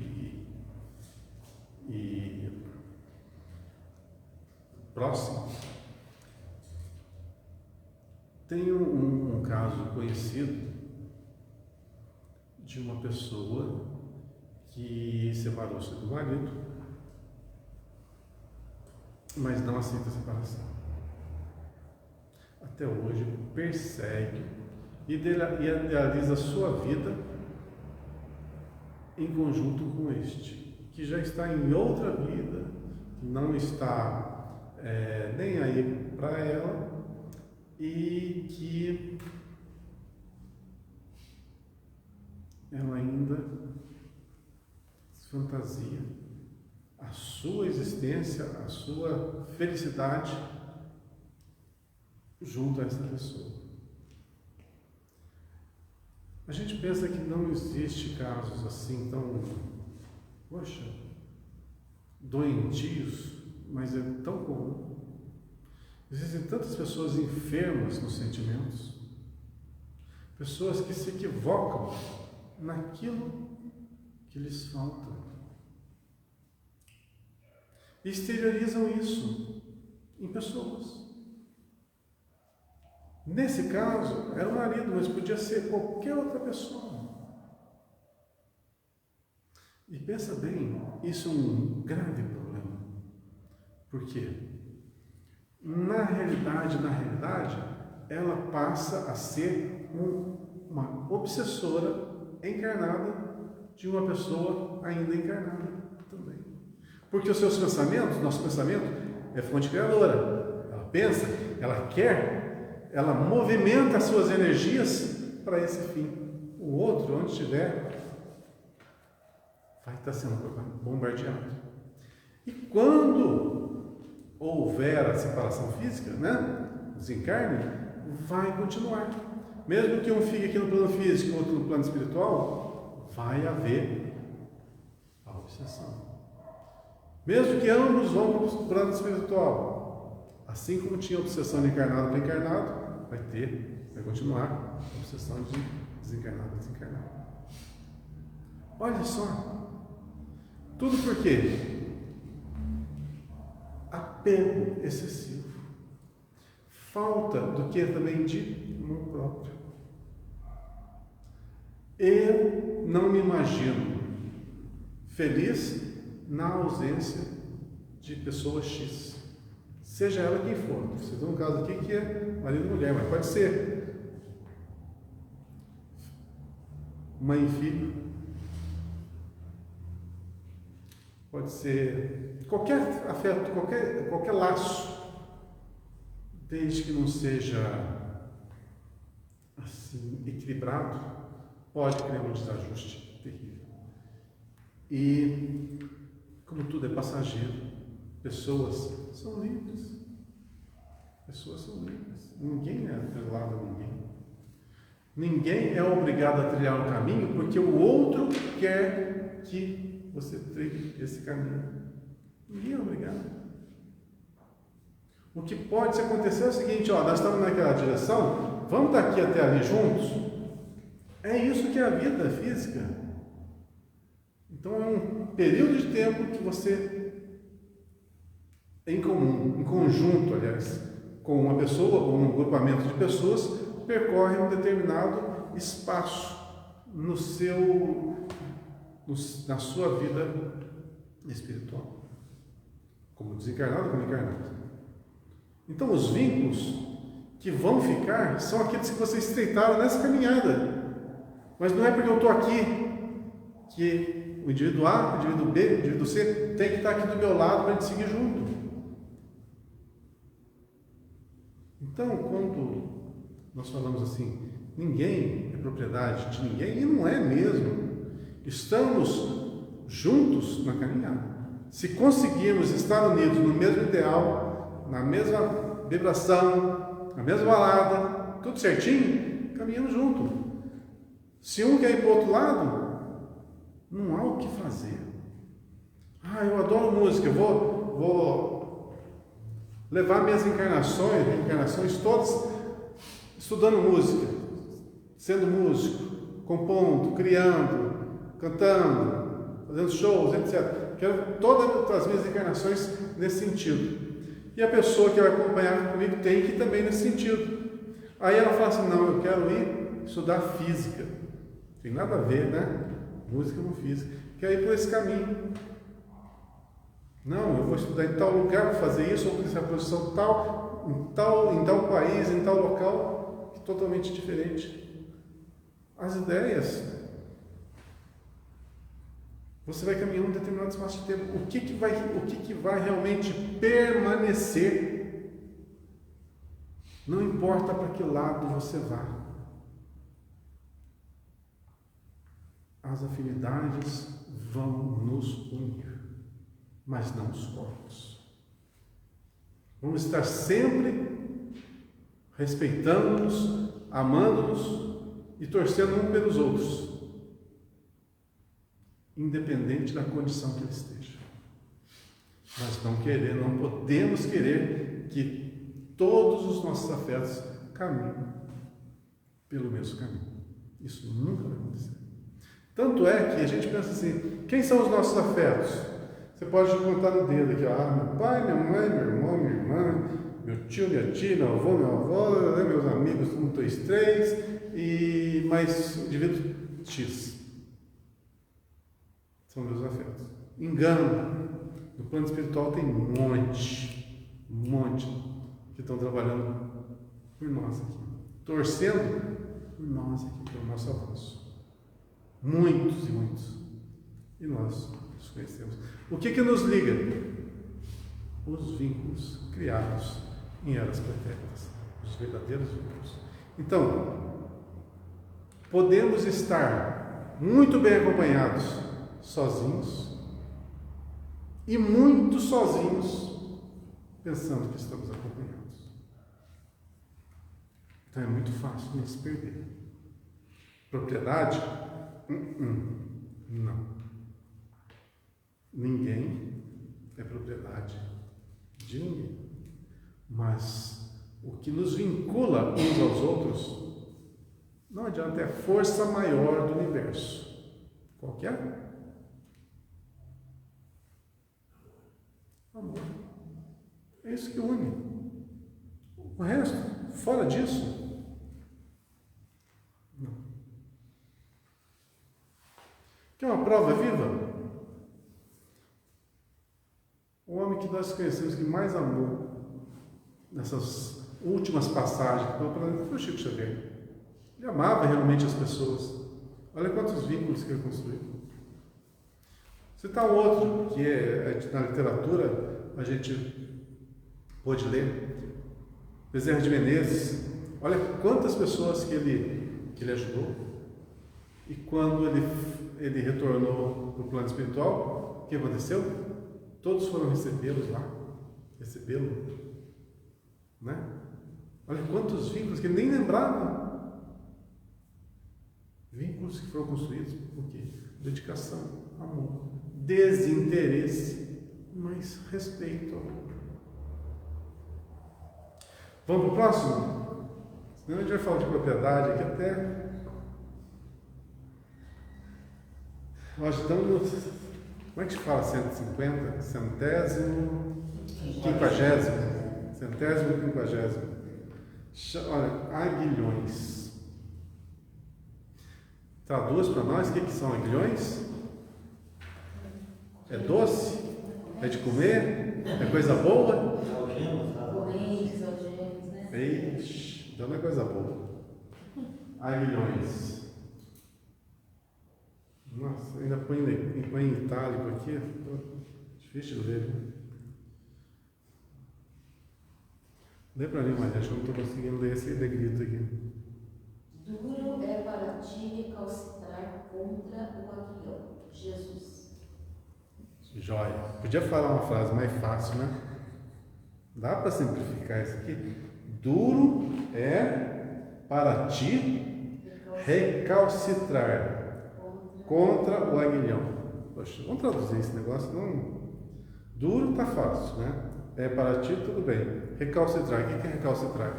e próximo. Tem um caso conhecido de uma pessoa que separou-se do marido, mas não aceita a separação. Até hoje persegue e idealiza a sua vida em conjunto com este, que já está em outra vida, não está nem aí para ela, e que ela ainda fantasia a sua existência, a sua felicidade junto a essa pessoa. A gente pensa que não existe casos assim tão, doentios, mas é tão comum. Existem tantas pessoas enfermas nos sentimentos, pessoas que se equivocam naquilo que lhes falta. E exteriorizam isso em pessoas. Nesse caso, era o marido, mas podia ser qualquer outra pessoa. E pensa bem, isso é um grave problema. Por quê? Na realidade, ela passa a ser uma obsessora encarnada de uma pessoa ainda encarnada também. Porque os seus pensamentos, nosso pensamento é fonte criadora. Ela pensa, ela quer, ela movimenta as suas energias para esse fim. O outro, onde estiver, vai estar sendo bombardeado. E quando houver a separação física, né, o desencarne, vai continuar. Mesmo que um fique aqui no plano físico e outro no plano espiritual, vai haver a obsessão. Mesmo que ambos vão para o plano espiritual, assim como tinha obsessão de encarnado para encarnado, vai continuar a obsessão de desencarnado para desencarnado. Olha só, tudo por quê? Apego excessivo, falta do que também de amor próprio. Eu não me imagino feliz na ausência de pessoa X, seja ela quem for. Você tem um caso aqui que é marido e mulher, mas pode ser mãe e filho, pode ser qualquer afeto, qualquer laço, desde que não seja assim equilibrado, pode criar um desajuste terrível. E como tudo é passageiro, pessoas são livres. Pessoas são livres. Ninguém é atrelado a ninguém. Ninguém é obrigado a trilhar um caminho porque o outro quer que você trilhe esse caminho. Ninguém é obrigado. O que pode acontecer é o seguinte, nós estamos naquela direção, vamos daqui até ali juntos? É isso que é a vida física. Então é um período de tempo que você, em comum, em conjunto, aliás, com uma pessoa ou um grupamento de pessoas, percorre um determinado espaço na sua vida espiritual, como desencarnado, como encarnado. Então os vínculos que vão ficar são aqueles que vocês estreitaram nessa caminhada, mas não é porque eu estou aqui que o indivíduo A, o indivíduo B, o indivíduo C tem que estar aqui do meu lado para a gente seguir junto. Então, quando nós falamos assim, ninguém é propriedade de ninguém, e não é mesmo. Estamos juntos na caminhada. Se conseguirmos estar unidos no mesmo ideal, na mesma vibração, na mesma balada, tudo certinho, caminhamos junto. Se um quer ir para o outro lado, não há o que fazer. Eu adoro música, vou levar minhas reencarnações todas estudando música, sendo músico, compondo, criando, cantando, fazendo shows, etc. Quero todas as minhas encarnações nesse sentido. E a pessoa que vai acompanhar comigo tem que ir também nesse sentido. Aí ela fala assim, não, eu quero ir estudar física. Tem nada a ver, né? Música com física. Quero ir por esse caminho. Não, eu vou estudar em tal lugar para fazer isso, ou por essa posição em tal país, em tal local, que é totalmente diferente. As ideias, você vai caminhando um determinado espaço de tempo. O que vai realmente permanecer? Não importa para que lado você vá. As afinidades vão nos unir, mas não os corpos. Vamos estar sempre respeitando-nos, amando-nos e torcendo um pelos outros, independente da condição que ele esteja. Nós não podemos querer que todos os nossos afetos caminhem pelo mesmo caminho. Isso nunca vai acontecer. Tanto é que a gente pensa assim, quem são os nossos afetos? Você pode contar no dedo aqui, meu pai, minha mãe, meu irmão, minha irmã, meu tio, minha tia, meu avô, minha avó, meus amigos, 1, 2, 3, e mais o indivíduo X. São meus afetos. Engano. No plano espiritual tem um monte que estão trabalhando por nós aqui, torcendo por nós aqui, pelo nosso avanço. Muitos e muitos. E nós os conhecemos. O que nos liga? Os vínculos criados em eras pretéritas, os verdadeiros vínculos. Então, podemos estar muito bem acompanhados, sozinhos, e muito sozinhos, pensando que estamos acompanhados. Então é muito fácil de se perder. Propriedade? Não. Ninguém é propriedade de ninguém. Mas o que nos vincula uns aos outros, não adianta, é a força maior do universo. Qual que é? Amor. É isso que une. O resto, fora disso, não. Quer uma prova viva? O homem que nós conhecemos que mais amou nessas últimas passagens foi o Chico Xavier. Ele amava realmente as pessoas. Olha quantos vínculos que ele construiu. Citar um outro, que na literatura a gente pôde ler, Bezerra de Menezes. Olha quantas pessoas que ele ajudou. E quando ele retornou para o plano espiritual, o que aconteceu? Todos foram recebê-lo, né? Olha quantos vínculos que ele nem lembrava. Vínculos que foram construídos por quê? Dedicação, amor, desinteresse, mas respeito. Vamos para o próximo? Senão a gente vai falar de propriedade aqui até. Nós estamos. Como é que se fala 150? Centésimo, quinquagésimo. Olha, aguilhões. Traduz para nós o que são aguilhões? É doce? É de comer? É coisa boa? Correntes, algemas, né? Ixi, então não é coisa boa. Aguilhões. Nossa, ainda põe em itálico aqui, difícil de ler. Lê para mim, Maria, acho que eu não estou conseguindo ler esse negrito aqui. Duro é para ti recalcitrar contra o aguilhão. Jesus. Jóia. Podia falar uma frase mais fácil, né? Dá para simplificar isso aqui? Duro é para ti recalcitrar contra o aguilhão. Poxa, vamos traduzir esse negócio? Não. Duro tá fácil, né? É para ti, tudo bem. Recalcitrar. O que é recalcitrar?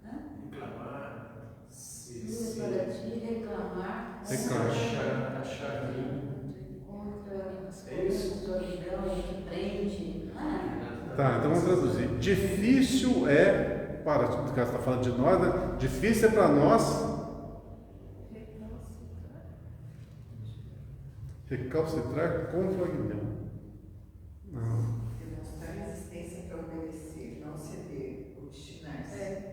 Reclamar. Duro é para ti reclamar. Achar contra as coisas do aguilhão que prende. Tá, então vamos traduzir. Difícil é para, no caso está falando de nós, né? Difícil é para nós recalcitrar contra o aguilhão. Não. Demonstrar resistência para obedecer, não ceder, obstinar-se.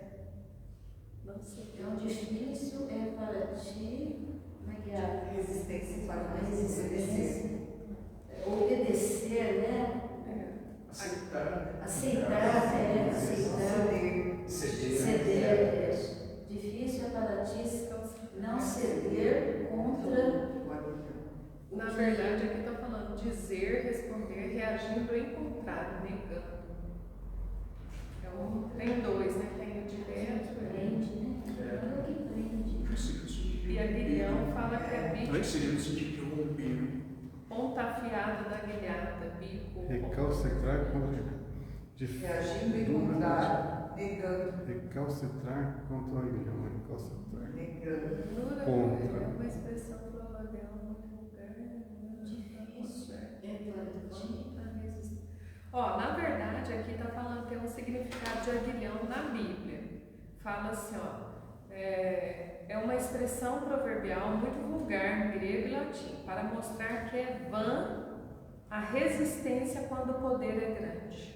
Não sei. Então, difícil é para ti. Como é que é? Resistência para Resistência. Obedecer, né? Aceitar. Ceder. Difícil é para ti não ceder contra. Na verdade, aqui está falando dizer, responder, reagindo em contrário, negando. Tem dois, né? Tem o direto Prende, né? É o que prende. e aguilhão fala que é bico. Antes seria no sentido de romper. Ponta afiada da aguilhada, bico. Recalcitrar contra Reagindo em contrário, negando. Recalcitrar contra o aguilhão. Recalcitrar. Negando. Contra. É uma expressão provavelmente muito vulgar. Difícil é para ti. Ó, na verdade, aqui está falando que tem um significado de aguilhão na Bíblia. Fala assim, ó. É uma expressão proverbial muito vulgar em grego e latim, para mostrar que é vã a resistência quando o poder é grande.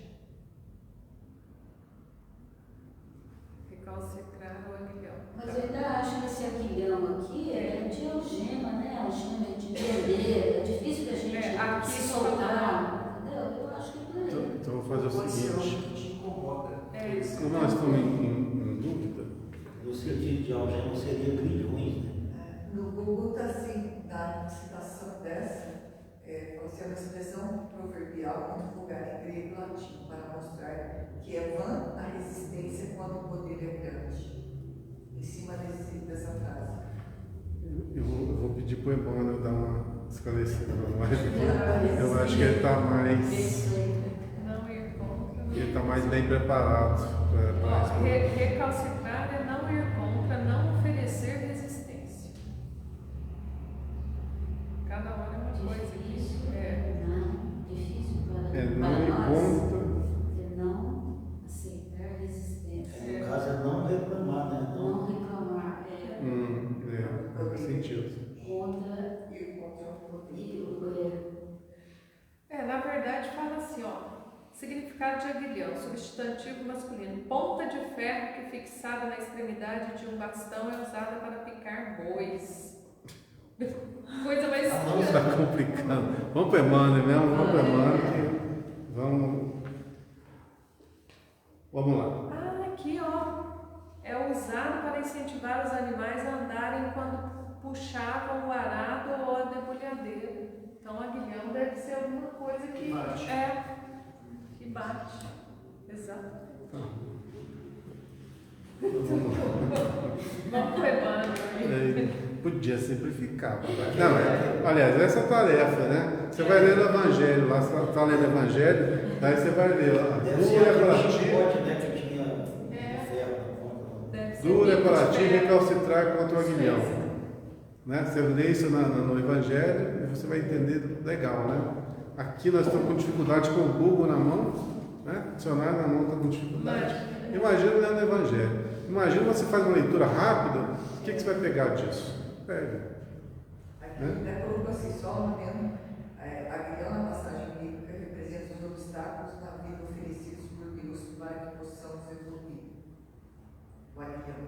recalcitrar o aguilhão. Mas eu ainda acho que esse aguilhão aqui é de algema, né? Algema é de vender, é difícil da gente aqui se não soltar, entendeu? Eu acho que é por aí. Então eu vou fazer o Pode ser algo seguinte. que te incomoda. Como nós estamos em dúvida, No sentido de algema seria grilhões, né? No Google está assim, na citação dessa, você é uma expressão proverbial muito vulgar em grego e latim, para mostrar que é vã a resistência quando o poder é grande. Em cima dessa frase. eu vou pedir para o Emmanuel dar uma esclarecida mais. Eu acho que ele está mais. Não ir contra. Ele está mais bem preparado para responder. Recalcitrar é não ir contra, não oferecer resistência. Cada hora é uma coisa aqui. Não, difícil para, Não ir nós. contra. É não aceitar resistência. No caso é não reclamar, né? Não reclamar. Faz sentido. Contra E contra o poder. e o erro. Na verdade fala assim, significado de aguilhão, substantivo masculino, ponta de ferro que fixada na extremidade de um bastão é usada para picar bois. Coisa mais Está complicado. Vamos para o Emmanuel mesmo, vamos para o Emmanuel. Vamos lá. Aqui é usado para incentivar os animais a andarem quando puxavam o arado ou a debulhadeira. Então aguilhão deve ser alguma coisa que Bate. que bate. Exato. Vamos pro Emmanuel. Podia simplificar. Não, aliás, essa tarefa, né? Você vai ler o Evangelho, lá você está lendo o Evangelho, daí você vai ler lá. Deve ser Dura é para aquele ti, chicote, né, que tinha ferro na ponta. Deve ser dura é para ti ferro. recalcitrar contra o aguilhão. Né? Você lê isso no Evangelho e você vai entender legal, né? Aqui nós estamos com dificuldade com o Google na mão, né? Dicionário na mão está com dificuldade. Imagina lendo o Evangelho. Imagina você faz uma leitura rápida, o que você vai pegar disso? Pega. Aqui ainda colocou assim, só um adendo, aguilhão na passagem bíblica representa os obstáculos na vida oferecidos por Deus para que possamos evoluir. O aguilhão.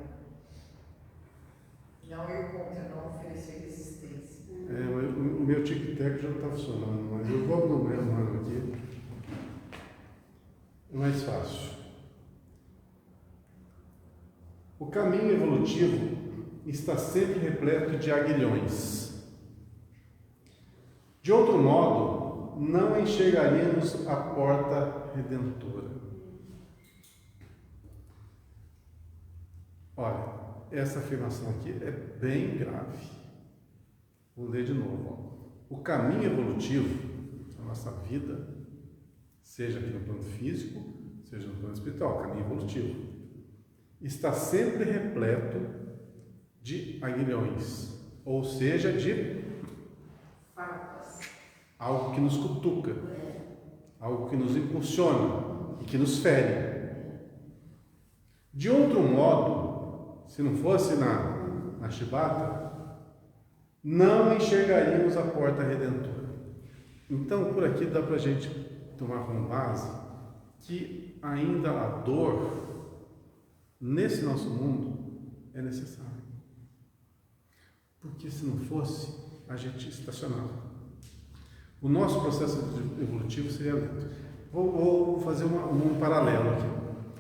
Não ir contra, não oferecer resistência. O meu tic-tac já não está funcionando, mas eu vou no meu mano aqui. É mais fácil. O caminho evolutivo está sempre repleto de aguilhões. De outro modo, não enxergaríamos a porta redentora. Olha, essa afirmação aqui é bem grave. Vou ler de novo. O caminho evolutivo da nossa vida, seja aqui no plano físico, seja no plano espiritual, caminho evolutivo, está sempre repleto de aguilhões, ou seja, de Farpas. algo que nos cutuca, algo que nos impulsiona e que nos fere. De outro modo, se não fosse na chibata, não enxergaríamos a porta redentora. Então, por aqui dá para a gente tomar como base que ainda a dor nesse nosso mundo é necessária. Porque se não fosse, a gente estacionava. O nosso processo evolutivo seria lento. Vou fazer um paralelo aqui.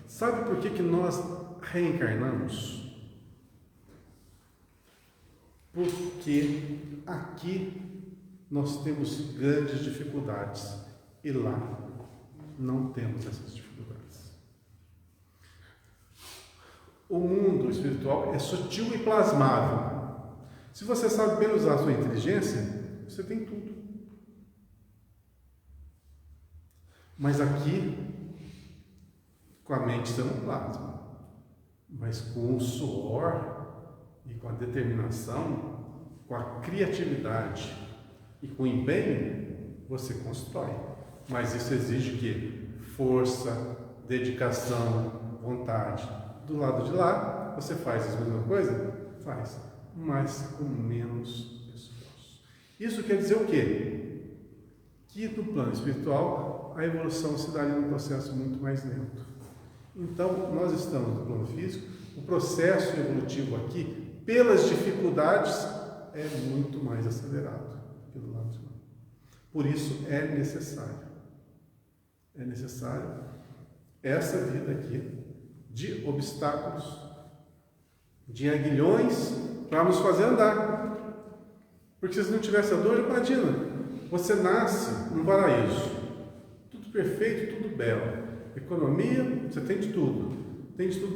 Sabe por que nós reencarnamos? Porque aqui nós temos grandes dificuldades e lá não temos essas dificuldades. O mundo espiritual é sutil e plasmável. Se você sabe bem usar a sua inteligência, você tem tudo. Mas aqui, com a mente você não plasma, mas com o suor e com a determinação, com a criatividade e com o empenho, você constrói. Mas isso exige o quê? Força, dedicação, vontade. Do lado de lá, você faz a mesma coisa? Faz, mas com menos esforço. Isso quer dizer o quê? Que no plano espiritual, a evolução se daria num processo muito mais lento. Então, nós estamos no plano físico, o processo evolutivo aqui, pelas dificuldades, é muito mais acelerado que do lado de lá. Por isso é necessário essa vida aqui de obstáculos, de aguilhões para nos fazer andar. Porque se não tivesse a dor, imagina, você nasce num paraíso, tudo perfeito, tudo belo, economia, você tem de tudo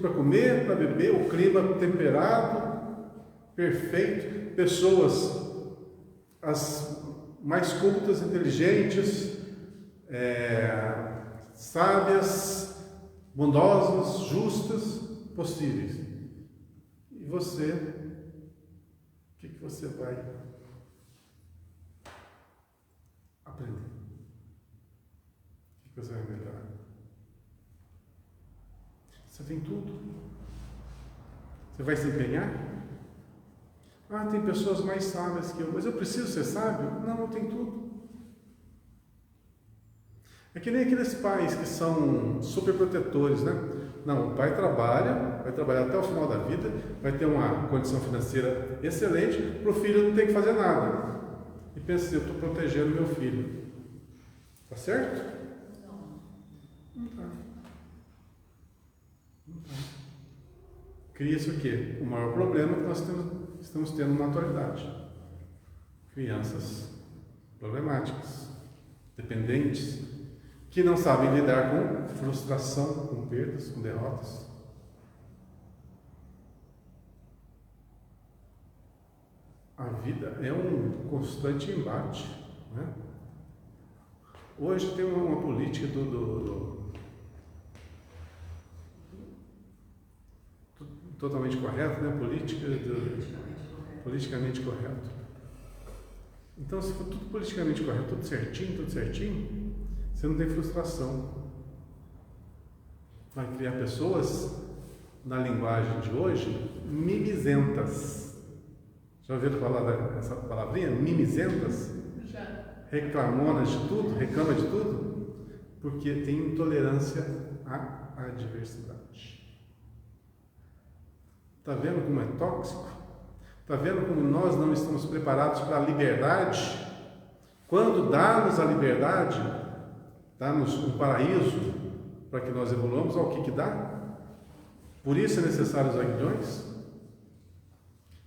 para comer, para beber, o clima temperado, perfeito, pessoas as mais cultas, inteligentes, sábias, bondosas, justas possíveis. E você, o que você vai aprender? O que você vai melhorar? Você tem tudo. Você vai se empenhar? Ah, tem pessoas mais sábias que eu, mas eu preciso ser sábio? Não, eu tenho tudo. É que nem aqueles pais que são super protetores, né? Não, o pai vai trabalhar até o final da vida, vai ter uma condição financeira excelente, para o filho não ter que fazer nada. E pensa assim, eu estou protegendo meu filho. Tá certo? Não tá. Cria-se o quê? O maior problema que nós estamos tendo na atualidade. Crianças problemáticas, dependentes, que não sabem lidar com frustração, com perdas, com derrotas. A vida é um constante embate, né? Hoje tem uma política totalmente correto, né? Politicamente correto. Então, se for tudo politicamente correto, tudo certinho, você não tem frustração. Vai criar pessoas, na linguagem de hoje, mimizentas. Já ouviram falar dessa palavrinha? Mimizentas? Já. Reclamonas de tudo, reclama de tudo, porque tem intolerância à adversidade. Está vendo como é tóxico? Está vendo como nós não estamos preparados para a liberdade? Quando dá-nos a liberdade, dá-nos um paraíso para que nós evoluamos, ao que dá? Por isso é necessário os aguilhões?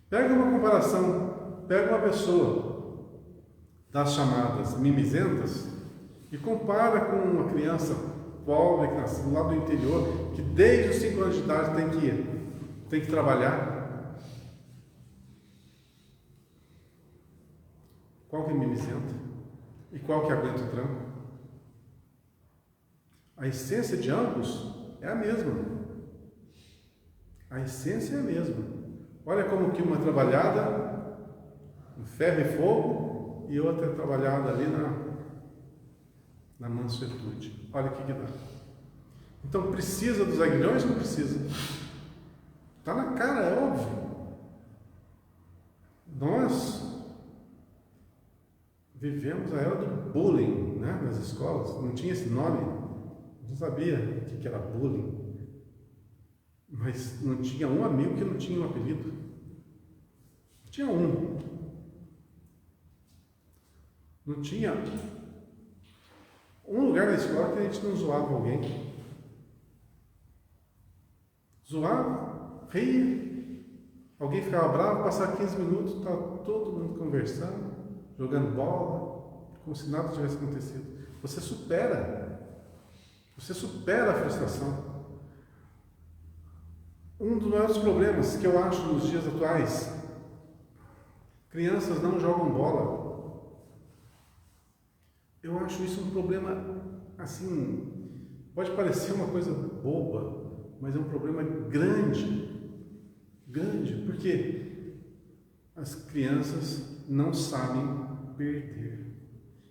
Pega uma comparação, pega uma pessoa das chamadas mimizentas e compara com uma criança pobre que nasceu lá do interior, que desde os 5 anos de idade tem que trabalhar. Qual que é mimizenta? E qual que aguenta o tranco? A essência de ambos é a mesma. A essência é a mesma. Olha como que uma é trabalhada em ferro e fogo e outra é trabalhada ali na mansuetude. Olha o que dá. Então precisa dos aguilhões ou não precisa? Está na cara, é óbvio. Nós vivemos a era do bullying, né? Nas escolas. Não tinha esse nome. Não sabia o que era bullying. Mas não tinha um amigo que não tinha um apelido. Tinha um. Não tinha um lugar na escola que a gente não zoava alguém. Zoava, ria. Alguém ficava bravo, passava 15 minutos, estava todo mundo conversando, jogando bola, como se nada tivesse acontecido. Você supera a frustração. Um dos maiores problemas que eu acho nos dias atuais, crianças não jogam bola. Eu acho isso um problema, assim, pode parecer uma coisa boba, mas é um problema grande, porque as crianças não sabem perder.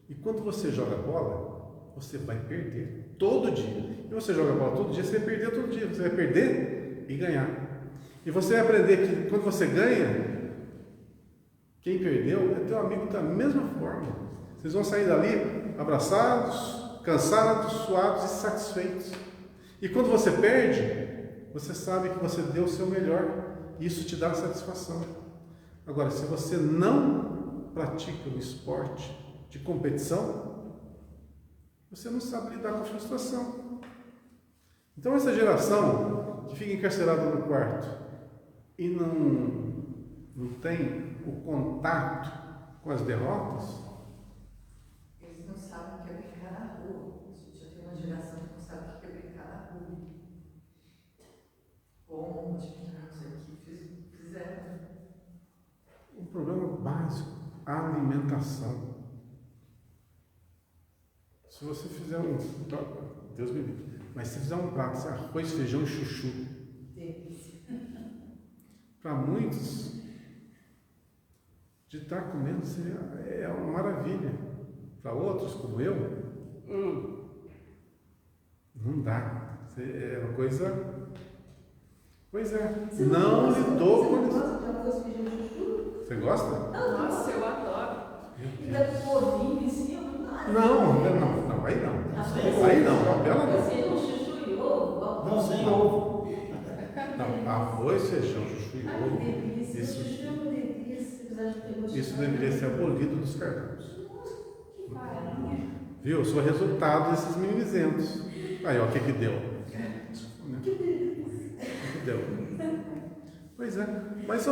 E quando você joga bola, você vai perder todo dia. E você joga bola todo dia, você vai perder todo dia. Você vai perder e ganhar. E você vai aprender que quando você ganha, quem perdeu é teu amigo da mesma forma. Vocês vão sair dali abraçados, cansados, suados e satisfeitos. E quando você perde, você sabe que você deu o seu melhor. Isso te dá satisfação. Agora, se você não pratica um esporte de competição, você não sabe lidar com a frustração. Então, essa geração que fica encarcerada no quarto e não tem o contato com as derrotas, eles não sabem o que é brincar na rua. A gente já tem uma geração que não sabe o que é brincar na rua. Como os meninos aqui fizeram. um problema básico, a alimentação. Se você fizer Deus me livre, mas se fizer um prato de arroz, feijão e chuchu, para muitos, de estar comendo é uma maravilha. Para outros, como eu, não dá. É uma coisa. Pois é, não lidou com isso. Você gosta de arroz, feijão e chuchu? Você gosta? Nossa, eu adoro. E da povinho em cima? Não, aí não. Aí não, bela não. Feijão, chuchu e ovo? Não, sem ovo. Não, arroz, feijão, chuchu e ovo. Delícia. Chuchu é uma delícia. Apesar de ter gosto. Isso deveria ser abolido dos cardápios. Que maravilha. Viu? Eu sou resultado desses mimizentos. Aí, ó, o que deu? Que delícia. O que deu? Pois é. Mas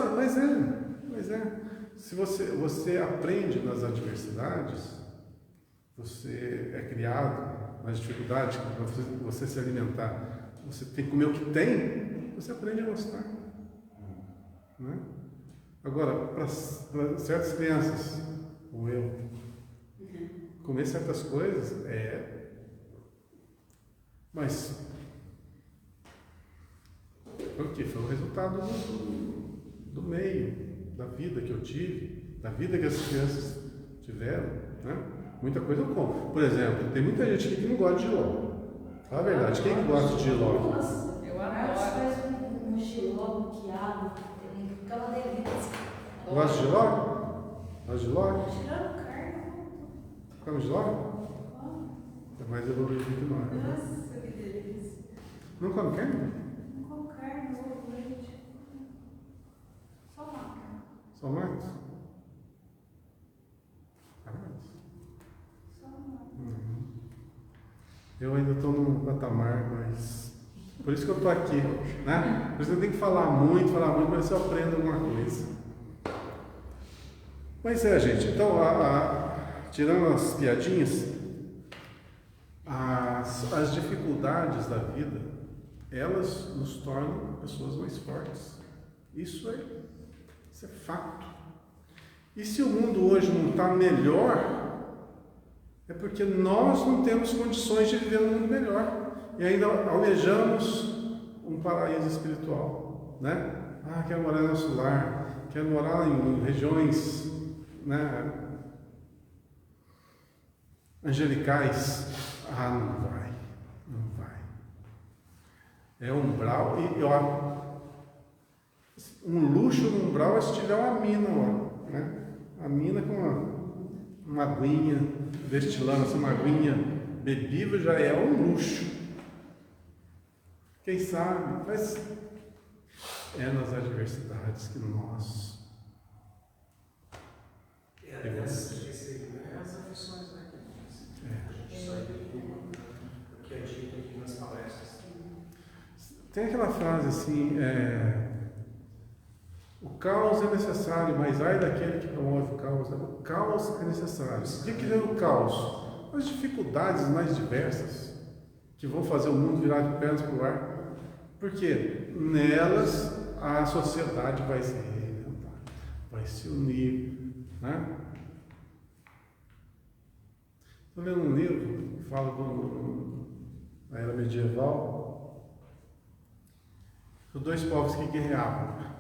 é. Se você aprende nas adversidades, você é criado nas dificuldades, para você se alimentar, você tem que comer o que tem, você aprende a gostar. Né? Agora, para certas crianças, como eu, comer certas coisas mas foi o que? Foi o resultado do meio, da vida que eu tive, da vida que as crianças tiveram, né? Muita coisa eu como. Por exemplo, tem muita gente aqui que não gosta de jiló. Fala a verdade, quem gosta de jiló? Nossa, Eu Marcos adoro. faz um giló, um quiabo, fica uma delícia. Gosta de jiló? Gosta de jiló? Tirando carne, Come jiló? É mais evoluído que nós. Né? nossa, que delícia. Não come carne? Não como carne, ovo, leite. Só vaca. Só mais? Só vaca. Eu ainda estou num patamar, mas por isso que eu estou aqui, né? Por isso que eu tenho que falar muito, para ver se eu aprendo alguma coisa. Mas gente, então, tirando as piadinhas, as dificuldades da vida, elas nos tornam pessoas mais fortes. Isso é fato. E se o mundo hoje não está melhor, é porque nós não temos condições de viver um mundo melhor e ainda almejamos um paraíso espiritual, né? Quero morar no nosso lar, quero morar em regiões, né, angelicais. Não vai. É umbral e um luxo no umbral é se tiver uma mina lá, né? A mina com uma aguinha destilando, essa aguinha bebível já é um luxo. Quem sabe? Mas é nas adversidades que nós as aflições, né? A gente sai do que é dito aqui nas palestras. Tem aquela frase assim, o caos é necessário, mas ai daquele que promove o caos. O caos é necessário. O que é o caos? As dificuldades mais diversas que vão fazer o mundo virar de pernas para o ar. Porque nelas a sociedade vai se reinventar, vai se unir, né? Estou lendo um livro que fala da era medieval, os dois povos que guerreavam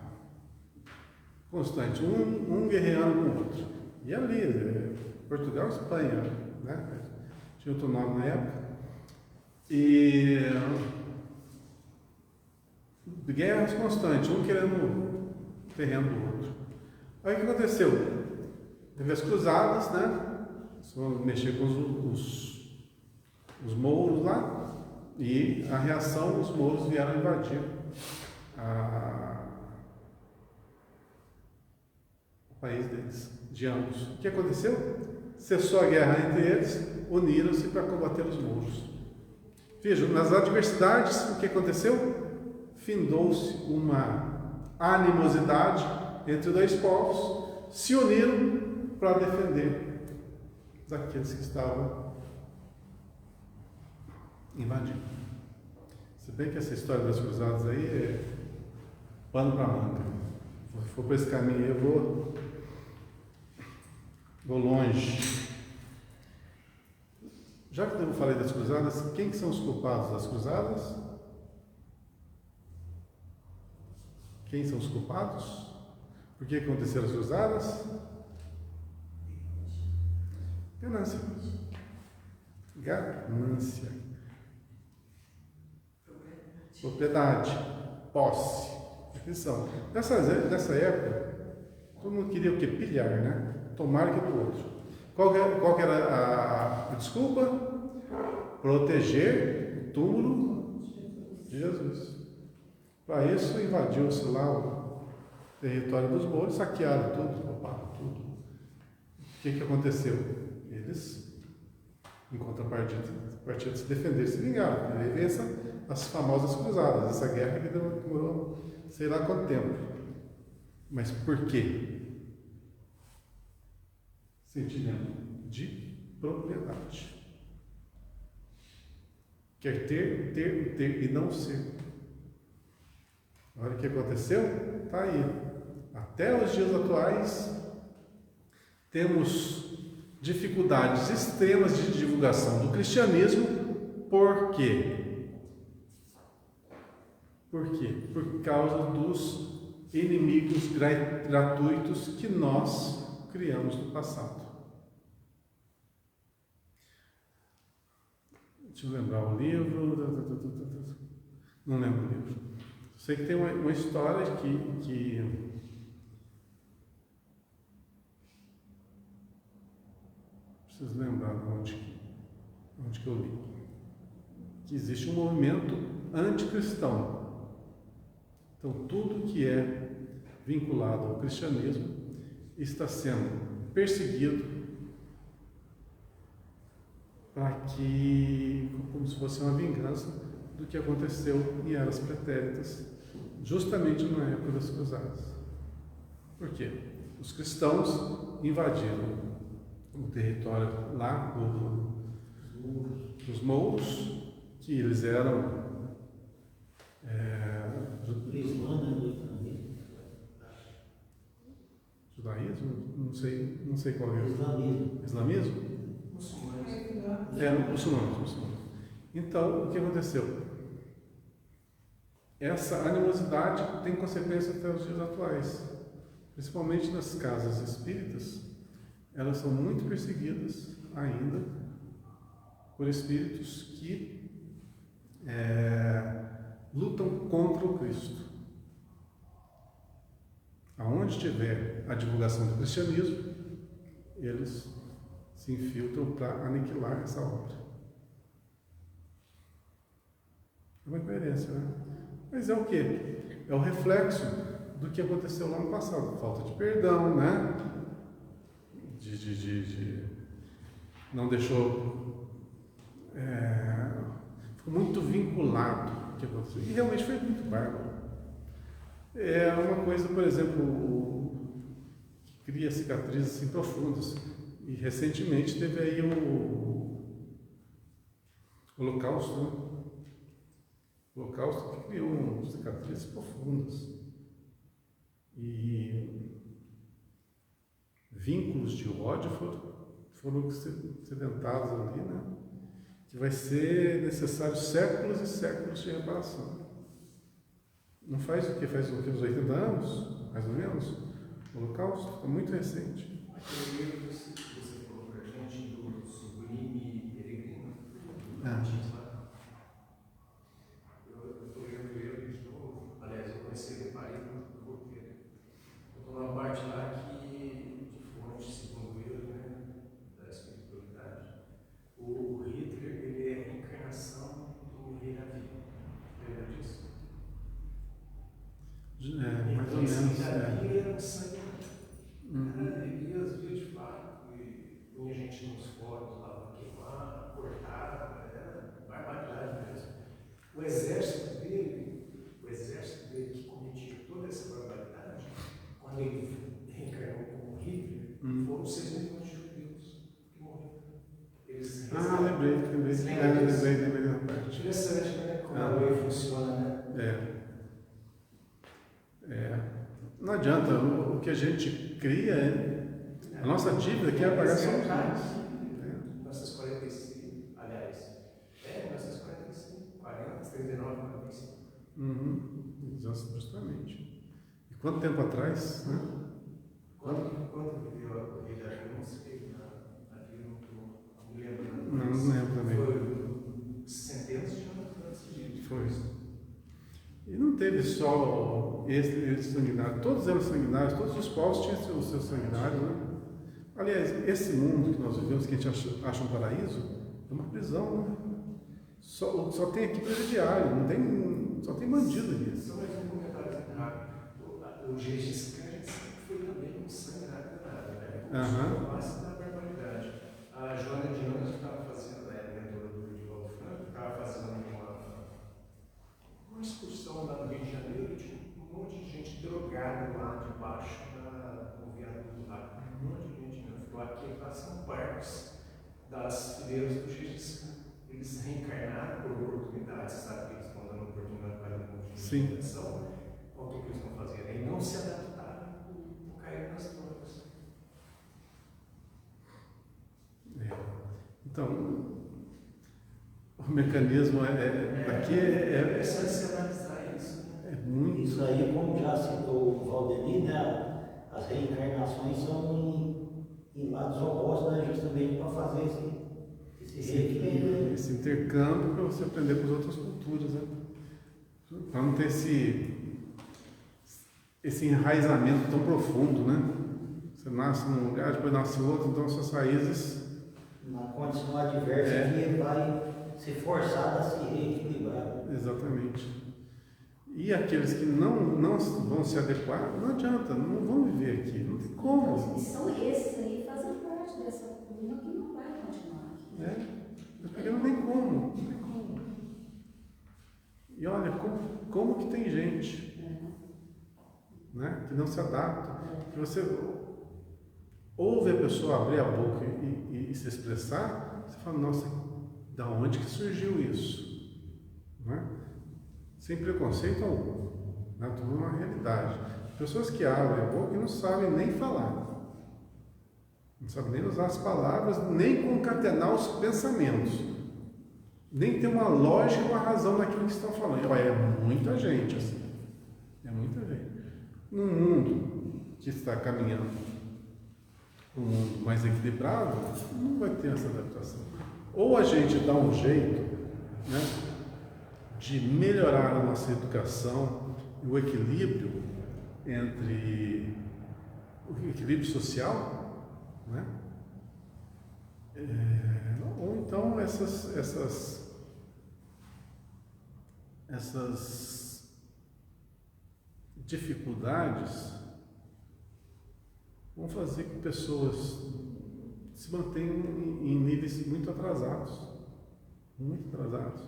constante, um guerreando com o outro. E ali, Portugal e Espanha, né? Tinha outro nome na época. E guerras constantes, um querendo o terreno do outro. Aí o que aconteceu? Teve as cruzadas, né? Só mexer com os mouros lá, E a reação, os mouros vieram invadir o país deles, de ambos. O que aconteceu? Cessou a guerra entre eles, uniram-se para combater os mouros. Vejam, nas adversidades, o que aconteceu? Findou-se uma animosidade entre dois povos, se uniram para defender daqueles que estavam invadindo. Se bem que essa história das cruzadas aí é pano para manga. Se for por esse caminho eu vou longe. Já que eu falei das cruzadas, quem que são os culpados das cruzadas? Quem são os culpados? Por que aconteceram as cruzadas? Ganância. Ganância. Propriedade. Posse. Aquisição. Nessa época, todo mundo queria o quê? Pilhar, né? Tomar que do outro. Qual que era a desculpa? Proteger o túmulo de Jesus. Para isso, invadiu-se lá o território dos mouros, saquearam tudo, roubaram tudo. O que aconteceu? Eles, em contrapartida, de se defender, se vingaram. E aí vem as famosas cruzadas, essa guerra que demorou sei lá quanto tempo. Mas por quê? Sentimento de propriedade. Quer ter e não ser. Olha o que aconteceu? Está aí. Até os dias atuais, temos dificuldades extremas de divulgação do cristianismo. Por quê? Por quê? Por causa dos inimigos gratuitos que nós criamos no passado. Deixa eu lembrar o livro. Não lembro o livro. Sei que tem uma história que preciso lembrar de onde que eu li. Que existe um movimento anticristão. Então, tudo que é vinculado ao cristianismo está sendo perseguido para que, como se fosse uma vingança do que aconteceu em eras pretéritas, justamente na época das cruzadas. Por quê? Os cristãos invadiram o território lá dos mouros, que eles eram judaísmo? Não sei qual é. Islamismo? Muçulmanos. Então, o que aconteceu? Essa animosidade tem consequência até os dias atuais, principalmente nas casas espíritas. Elas são muito perseguidas ainda por espíritos que lutam contra o Cristo. Aonde tiver a divulgação do cristianismo, eles se infiltram para aniquilar essa obra. É uma incoerência, né? Mas é o quê? É o reflexo do que aconteceu lá no passado. Falta de perdão, né? Não deixou... ficou muito vinculado ao que aconteceu. E realmente foi muito bárbaro. É uma coisa, por exemplo, que cria cicatrizes assim, profundas. E recentemente teve aí o Holocausto, né? O Holocausto que criou cicatrizes profundas. E vínculos de ódio foram sedentados ali, né? Que vai ser necessário séculos e séculos de reparação. Não faz o que? Faz o que? Uns 80 anos, mais ou menos? O Holocausto é muito recente. Aquele livro que você falou para a gente, do Sublime Peregrino, eu estou lendo ele de novo. Aliás, eu comecei a reparar no roteiro. Eu estou numa parte lá que, de fonte, segundo ele, né, da espiritualidade, o Hitler ele é a reencarnação do rei mais ou Então, esse menos. Davi era um sanguinário. Elias via de fato, e tinha gente nos fóruns lá para queimar, cortar, era barbaridade mesmo. O exército dele que cometia toda essa barbaridade, quando ele reencarnou como Hitler, foram 6 milhões de judeus que morreram. Eles Lembrei da parte. Interessante, né? Como a lei funciona, né? Não adianta, o que a gente cria, a nossa dívida que é pagar somos nós. 1945, aliás, 1945, 40, 39, 45. Justamente. E quanto tempo atrás, né? Quando viveu a corrida, eu não sei, não me lembro. Não lembro também. Foi centenas de anos antes disso. Foi. E não teve só esse sanguinário, todos eram sanguinários, todos os povos tinham os seus sanguinários, né? Aliás, esse mundo que nós vivemos, que a gente acha um paraíso, é uma prisão, né? Só tem aqui presidiário, só tem bandido aqui. Só mais um comentário rápido. O Gengis Khan sempre foi também um sanguinário danado, né? O máximo da barbaridade. A Joana de Ângeles estava fazendo, mentora do Divaldo Franco, estava fazendo uma excursão lá no Rio de Janeiro, tinha um monte de gente drogada lá debaixo no viaduto lá. Um monte de gente mesmo. Ficou aqui, são parques das fileiras do Gengis Khan. Eles reencarnaram por oportunidades, sabe que eles estão dando oportunidade para a dimensão. O que eles vão fazer? Eles não se adaptaram e caíram nas drogas. Então, o mecanismo aqui é só se analisar isso. É muito. Isso aí, como já citou o Valdemir, né, as reencarnações são em lados opostos, né, justamente para fazer esse intercâmbio para você aprender com as outras culturas, né? Para não ter esse enraizamento tão profundo, né? Você nasce num lugar, depois nasce outro, então suas raízes. Uma condição adversa que vai ser forçada a se reequilibrar. Exatamente. E aqueles que não vão se adequar, não adianta, não vão viver aqui, não tem como. São esses aí, fazem parte dessa turma que não vai continuar aqui. Porque não tem como. E olha, como que tem gente, né, que não se adapta. Que você ouve a pessoa abrir a boca e se expressar, você fala, nossa, da onde que surgiu isso? Né? Sem preconceito algum. Né? Tudo uma realidade. Pessoas que abrem a boca e não sabem nem falar. Não sabem nem usar as palavras, nem concatenar os pensamentos. Nem ter uma lógica, uma razão naquilo que estão falando. Olha, é muita gente assim. É muita gente. Num mundo que está caminhando um mundo mais equilibrado, não vai ter essa adaptação. Ou a gente dá um jeito, né, de melhorar a nossa educação e o equilíbrio entre o equilíbrio social, né? Ou então essas dificuldades vão fazer que pessoas se mantenham em níveis muito atrasados. Muito atrasados.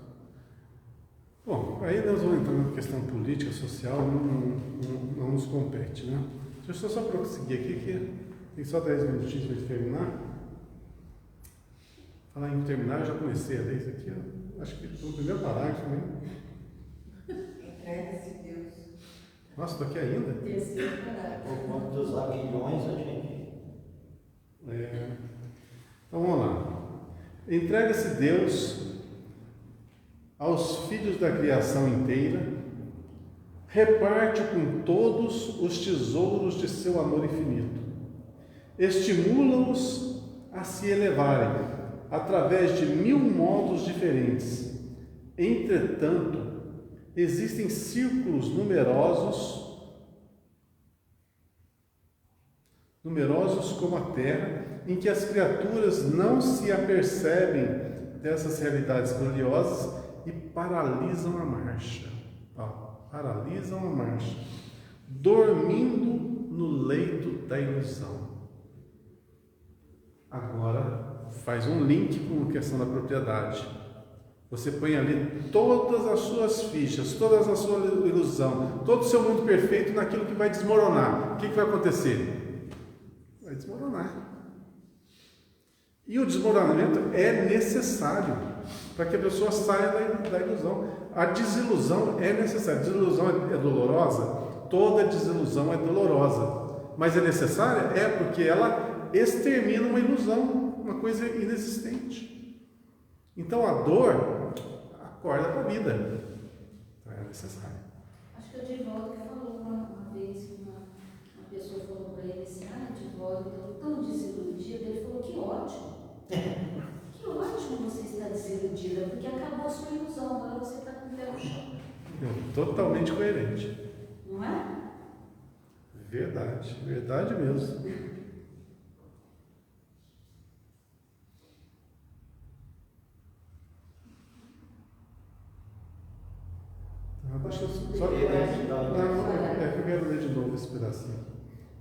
Bom, aí nós vamos entrar na questão política, social, não nos compete, né? Deixa eu só prosseguir aqui, que tem só 10 minutinhos para terminar. Falar em terminar, eu já comecei a ler isso aqui, ó. Acho que foi o primeiro parágrafo, né? Entrega-se Deus. Nossa, estou aqui ainda? Terceiro parágrafo. Por conta dos aguilhões, a gente. Então vamos lá. Entrega-se Deus aos filhos da criação inteira, reparte com todos os tesouros de seu amor infinito, estimula-os a se elevarem através de 1000 modos diferentes. Entretanto, existem círculos numerosos como a Terra, em que as criaturas não se apercebem dessas realidades gloriosas e paralisam a marcha. Paralisam a marcha. dormindo no leito da ilusão. Agora, faz um link com a questão da propriedade. Você põe ali todas as suas fichas, toda a sua ilusão, todo o seu mundo perfeito naquilo que vai desmoronar. O que vai acontecer? Vai desmoronar. E o desmoronamento é necessário para que a pessoa saia da ilusão. A desilusão é necessária. A desilusão é dolorosa? Toda desilusão é dolorosa. Mas é necessária? É porque ela extermina uma ilusão, uma coisa inexistente. Então a dor acorda para a vida. Então é necessário. Acho que o Divaldo que falou uma vez que uma pessoa falou para ele assim, Divaldo, eu estou tão desiludida. Ele falou, que ótimo. Que ótimo você está desiludida, porque acabou a sua ilusão, agora você está com o pé no chão. Totalmente coerente. Não é? Verdade, verdade mesmo. Deixa eu só eu quero ler de novo esse pedacinho.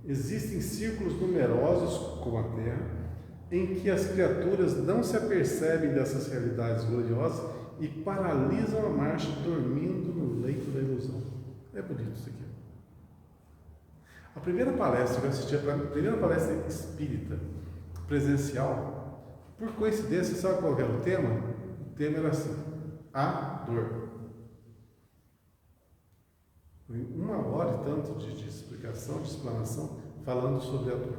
Existem círculos numerosos como a Terra, em que as criaturas não se apercebem dessas realidades gloriosas e paralisam a marcha dormindo no leito da ilusão. É bonito isso aqui. A primeira palestra que eu assisti, a primeira palestra espírita presencial, por coincidência, sabe qual era o tema? O tema era assim: a dor. Foi 1 hora e tanto de explicação, de explanação, falando sobre a dor.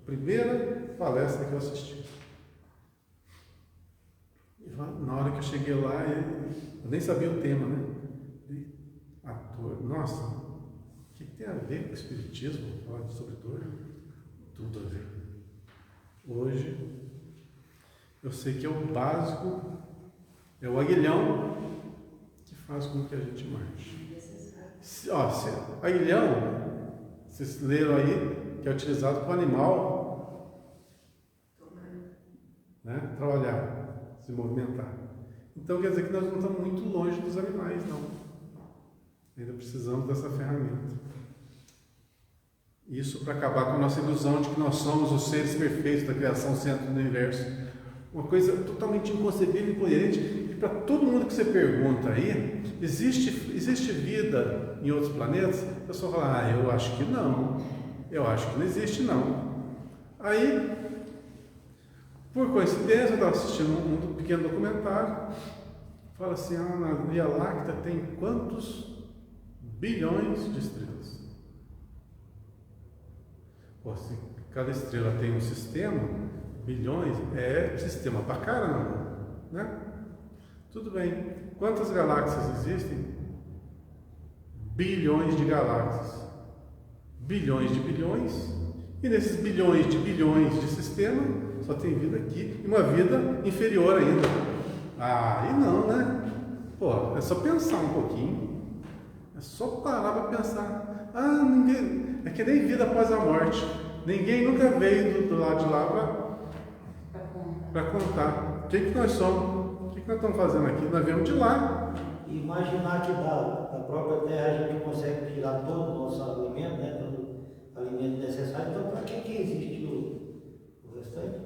Primeira palestra que eu assisti. E na hora que eu cheguei lá, eu nem sabia o tema, né? A dor. Nossa, o que tem a ver com o Espiritismo? Falar sobre dor? Tudo a ver. Hoje, eu sei que é o básico, é o aguilhão que faz com que a gente marche. Aguilhão, vocês leram aí, que é utilizado para o animal, né, trabalhar, se movimentar. Então quer dizer que nós não estamos muito longe dos animais, não. Ainda precisamos dessa ferramenta. Isso para acabar com a nossa ilusão de que nós somos os seres perfeitos da criação, centro do universo. Uma coisa totalmente inconcebível e incoerente. E para todo mundo que você pergunta aí, existe vida em outros planetas? A pessoa fala, eu acho que não. Eu acho que não existe, não. Aí, por coincidência, eu estava assistindo um pequeno documentário, fala assim, na Via Láctea tem quantos bilhões de estrelas? Pô, se cada estrela tem um sistema, bilhões, é sistema pra caramba, né? Tudo bem. Quantas galáxias existem? Bilhões de galáxias. Bilhões de bilhões. E nesses bilhões de sistemas, só tem vida aqui. E uma vida inferior ainda. E não, né? Pô, é só pensar um pouquinho. É só parar para pensar. Ninguém... É que nem vida após a morte. Ninguém nunca veio do lado de lá para contar. O que nós somos? O que nós estamos fazendo aqui? Nós viemos de lá. Imaginar que da própria terra a gente consegue tirar todo o nosso alimento, né? Todo o alimento necessário. Então, para que existe o restante?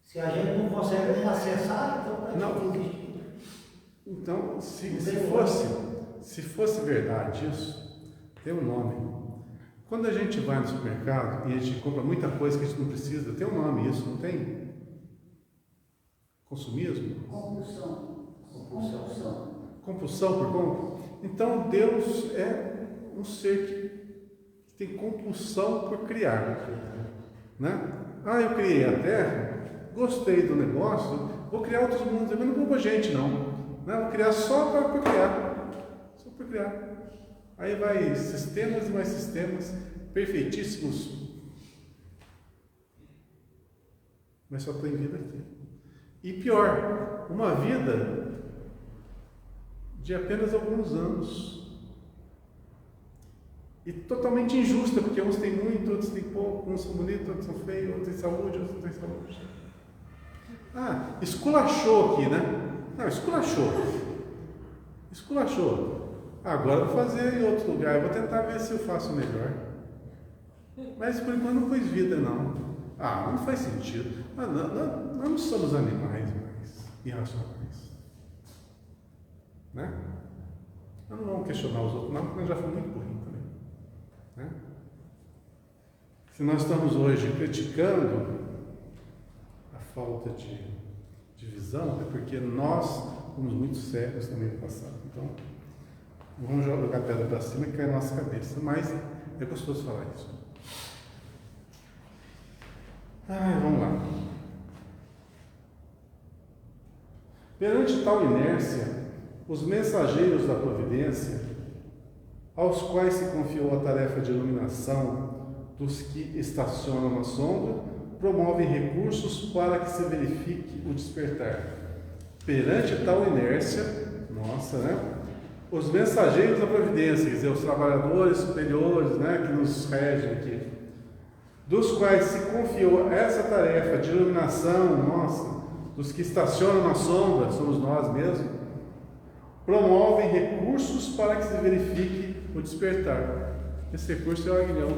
Se a gente não consegue nem acessar, então para que existe? Então, se fosse verdade isso, tem um nome. Quando a gente vai no supermercado e a gente compra muita coisa que a gente não precisa, tem um nome isso, não tem? Consumismo? Compulsão por compra? Então Deus é um ser que tem compulsão por criar, né? Eu criei a Terra, gostei do negócio, vou criar outros mundos, mas não vou para gente não, né? Vou criar só para criar. Aí vai sistemas e mais sistemas perfeitíssimos, mas só tem vida aqui. E pior, uma vida de apenas alguns anos. E totalmente injusta, porque uns têm muito, outros têm pouco, uns são bonitos, outros são feios, outros têm saúde, outros não têm saúde. Esculachou aqui, né? Não, esculachou. Agora eu vou fazer em outro lugar, eu vou tentar ver se eu faço melhor. Mas por enquanto não pus vida, não. Não faz sentido. Nós não somos animais mais irracionais. Né? Nós não vamos questionar os outros, não, porque nós já fomos muito burrinhos também. Né? Se nós estamos hoje criticando a falta de visão, é porque nós fomos muito sérios também no passado. Então, não vamos jogar pedra para cima e cair na nossa cabeça. Mas é gostoso falar isso. Vamos lá. Perante tal inércia, os mensageiros da providência, aos quais se confiou a tarefa de iluminação dos que estacionam na sombra, promovem recursos para que se verifique o despertar. Perante tal inércia, os mensageiros da providência, quer dizer, os trabalhadores superiores, que nos regem aqui, dos quais se confiou essa tarefa de iluminação, dos que estacionam na sombra, somos nós mesmos, promovem recursos para que se verifique o despertar. Esse recurso é o aguilhão.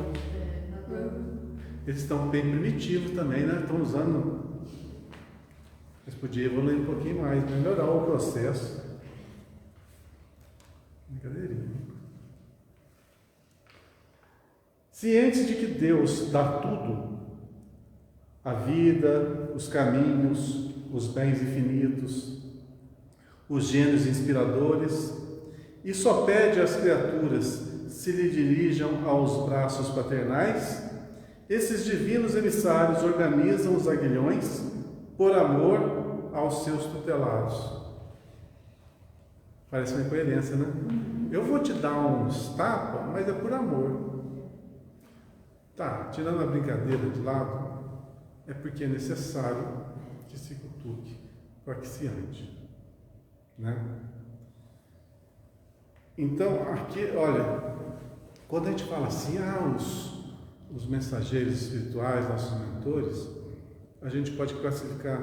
Eles estão bem primitivos também, Estão usando. Eles podiam evoluir um pouquinho mais, melhorar o processo. Brincadeirinha. Cientes de que Deus dá tudo, a vida, os caminhos, os bens infinitos, os gênios inspiradores, e só pede às criaturas se lhe dirijam aos braços paternais, esses divinos emissários organizam os aguilhões por amor aos seus tutelados. Parece uma incoerência, né? Eu vou te dar uns tapas, mas é por amor. Tirando a brincadeira de lado, é porque é necessário que se cutuque para que se ande. Então, aqui, olha, quando a gente fala assim, os mensageiros espirituais, nossos mentores, a gente pode classificar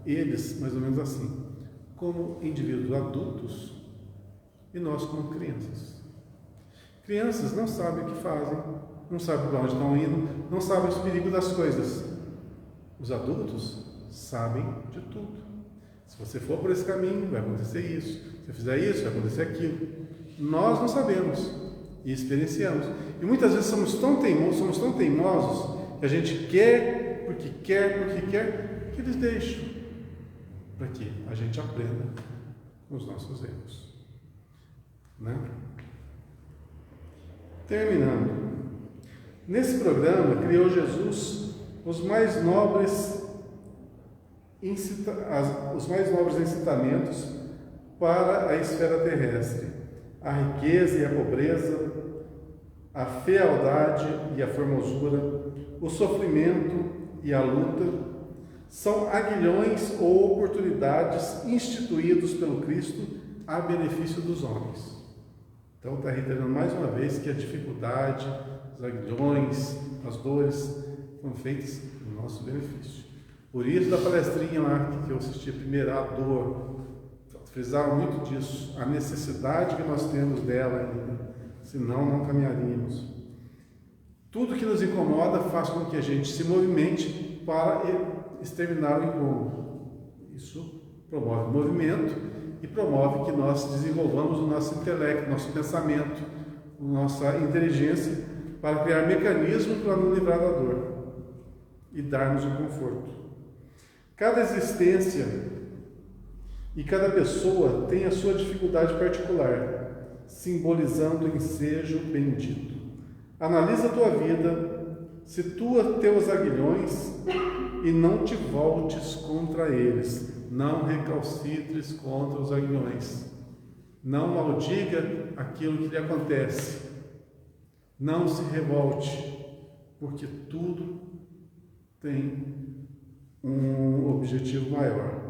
eles mais ou menos assim, como indivíduos adultos e nós como crianças. Crianças não sabem o que fazem, não sabem para onde estão indo, não sabem os perigos das coisas. Os adultos sabem de tudo. Se você for por esse caminho, vai acontecer isso. Se você fizer isso, vai acontecer aquilo. Nós não sabemos e experienciamos. E muitas vezes somos tão teimosos que a gente quer, porque quer, que eles deixam. Para que a gente aprenda com os nossos erros. Terminando. Nesse programa, criou Jesus os mais nobres incitamentos para a esfera terrestre, a riqueza e a pobreza, a fealdade e a formosura, o sofrimento e a luta, são aguilhões ou oportunidades instituídos pelo Cristo a benefício dos homens. Então está reiterando mais uma vez que a dificuldade, os aguilhões, as dores foram feitas no nosso benefício. Por isso, da palestrinha lá que eu assisti a primeira, a dor, frisava muito disso, a necessidade que nós temos dela ainda, senão não caminharíamos. Tudo que nos incomoda faz com que a gente se movimente para exterminar o incômodo. Isso promove o movimento e promove que nós desenvolvamos o nosso intelecto, nosso pensamento, nossa inteligência para criar mecanismos para nos livrar da dor e dar-nos o conforto. Cada existência e cada pessoa tem a sua dificuldade particular, simbolizando o ensejo bendito. Analisa a tua vida, situa teus aguilhões e não te voltes contra eles. Não recalcitres contra os aguilhões. Não maldiga aquilo que lhe acontece. Não se revolte, porque tudo tem um objetivo maior.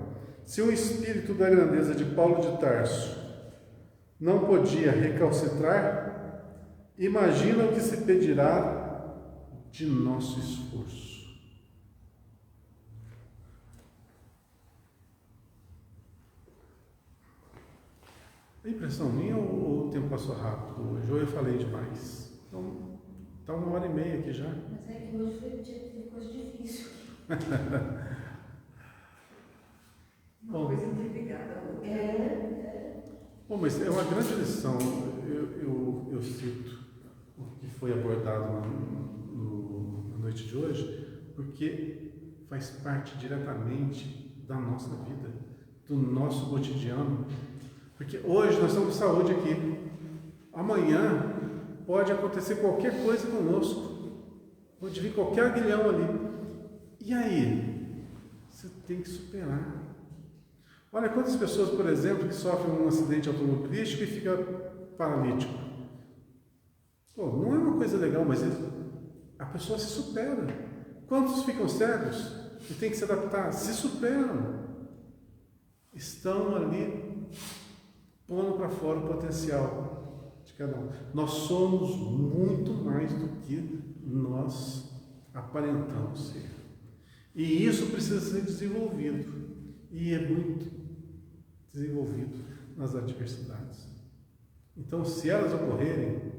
Se o espírito da grandeza de Paulo de Tarso não podia recalcitrar, imagina o que se pedirá de nosso esforço. É impressão minha ou o tempo passou rápido hoje? Ou eu falei demais? Então, está 1h30 aqui já. Mas é que hoje foi dia de coisa difícil. Uma coisa interligada à outra. Bom, mas é uma grande lição. Eu cito o que foi abordado na noite de hoje, porque faz parte diretamente da nossa vida, do nosso cotidiano. Porque hoje nós estamos com saúde aqui. Amanhã pode acontecer qualquer coisa conosco. Pode vir qualquer aguilhão ali. E aí? Você tem que superar. Olha quantas pessoas, por exemplo, que sofrem um acidente automobilístico e fica paralítico. Pô, não é uma coisa legal, mas a pessoa se supera. Quantos ficam cegos e tem que se adaptar? Se superam. Estão ali pondo para fora o potencial de cada um. Nós somos muito mais do que nós aparentamos ser. E isso precisa ser desenvolvido. E é muito desenvolvido nas adversidades. Então, se elas ocorrerem,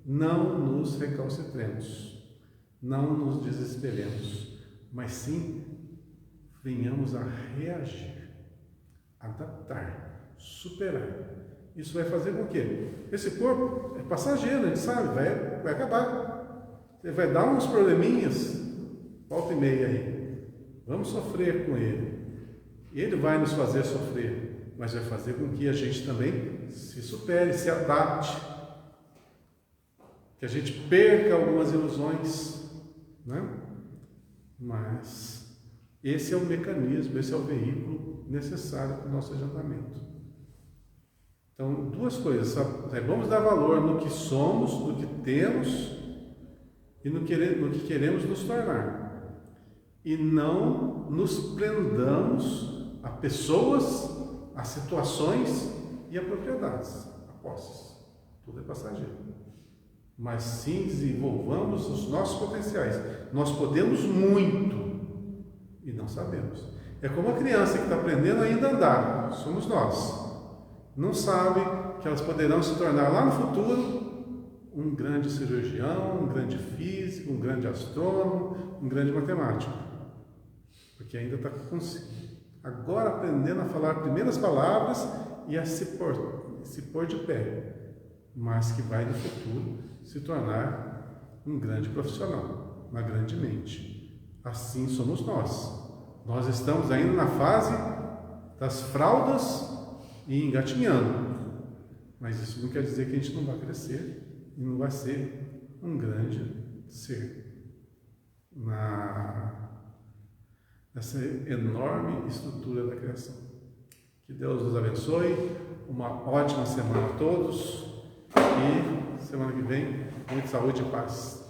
não nos recalcitremos, não nos desesperemos, mas sim venhamos a reagir, adaptar, superar. Isso vai fazer com que esse corpo é passageiro, a gente sabe, vai acabar. Ele vai dar uns probleminhas, volta e meia aí. Vamos sofrer com ele. Ele vai nos fazer sofrer, mas vai fazer com que a gente também se supere, se adapte, que a gente perca algumas ilusões, né? Mas esse é o mecanismo, esse é o veículo necessário para o nosso adiantamento. Então, duas coisas, vamos dar valor no que somos, no que temos e no que queremos nos tornar. E não nos prendamos a pessoas, a situações e a propriedades, a posses. Tudo é passageiro. Mas sim desenvolvamos os nossos potenciais. Nós podemos muito e não sabemos. É como a criança que está aprendendo ainda a andar. Somos nós. Não sabe que elas poderão se tornar lá no futuro um grande cirurgião, um grande físico, um grande astrônomo, um grande matemático. Porque ainda está agora aprendendo a falar primeiras palavras e a se pôr de pé, mas que vai no futuro se tornar um grande profissional, uma grande mente. Assim somos nós. Nós estamos ainda na fase das fraldas e engatinhando, mas isso não quer dizer que a gente não vai crescer e não vai ser um grande ser nessa enorme estrutura da criação. Que Deus nos abençoe, uma ótima semana a todos e semana que vem, muita saúde e paz.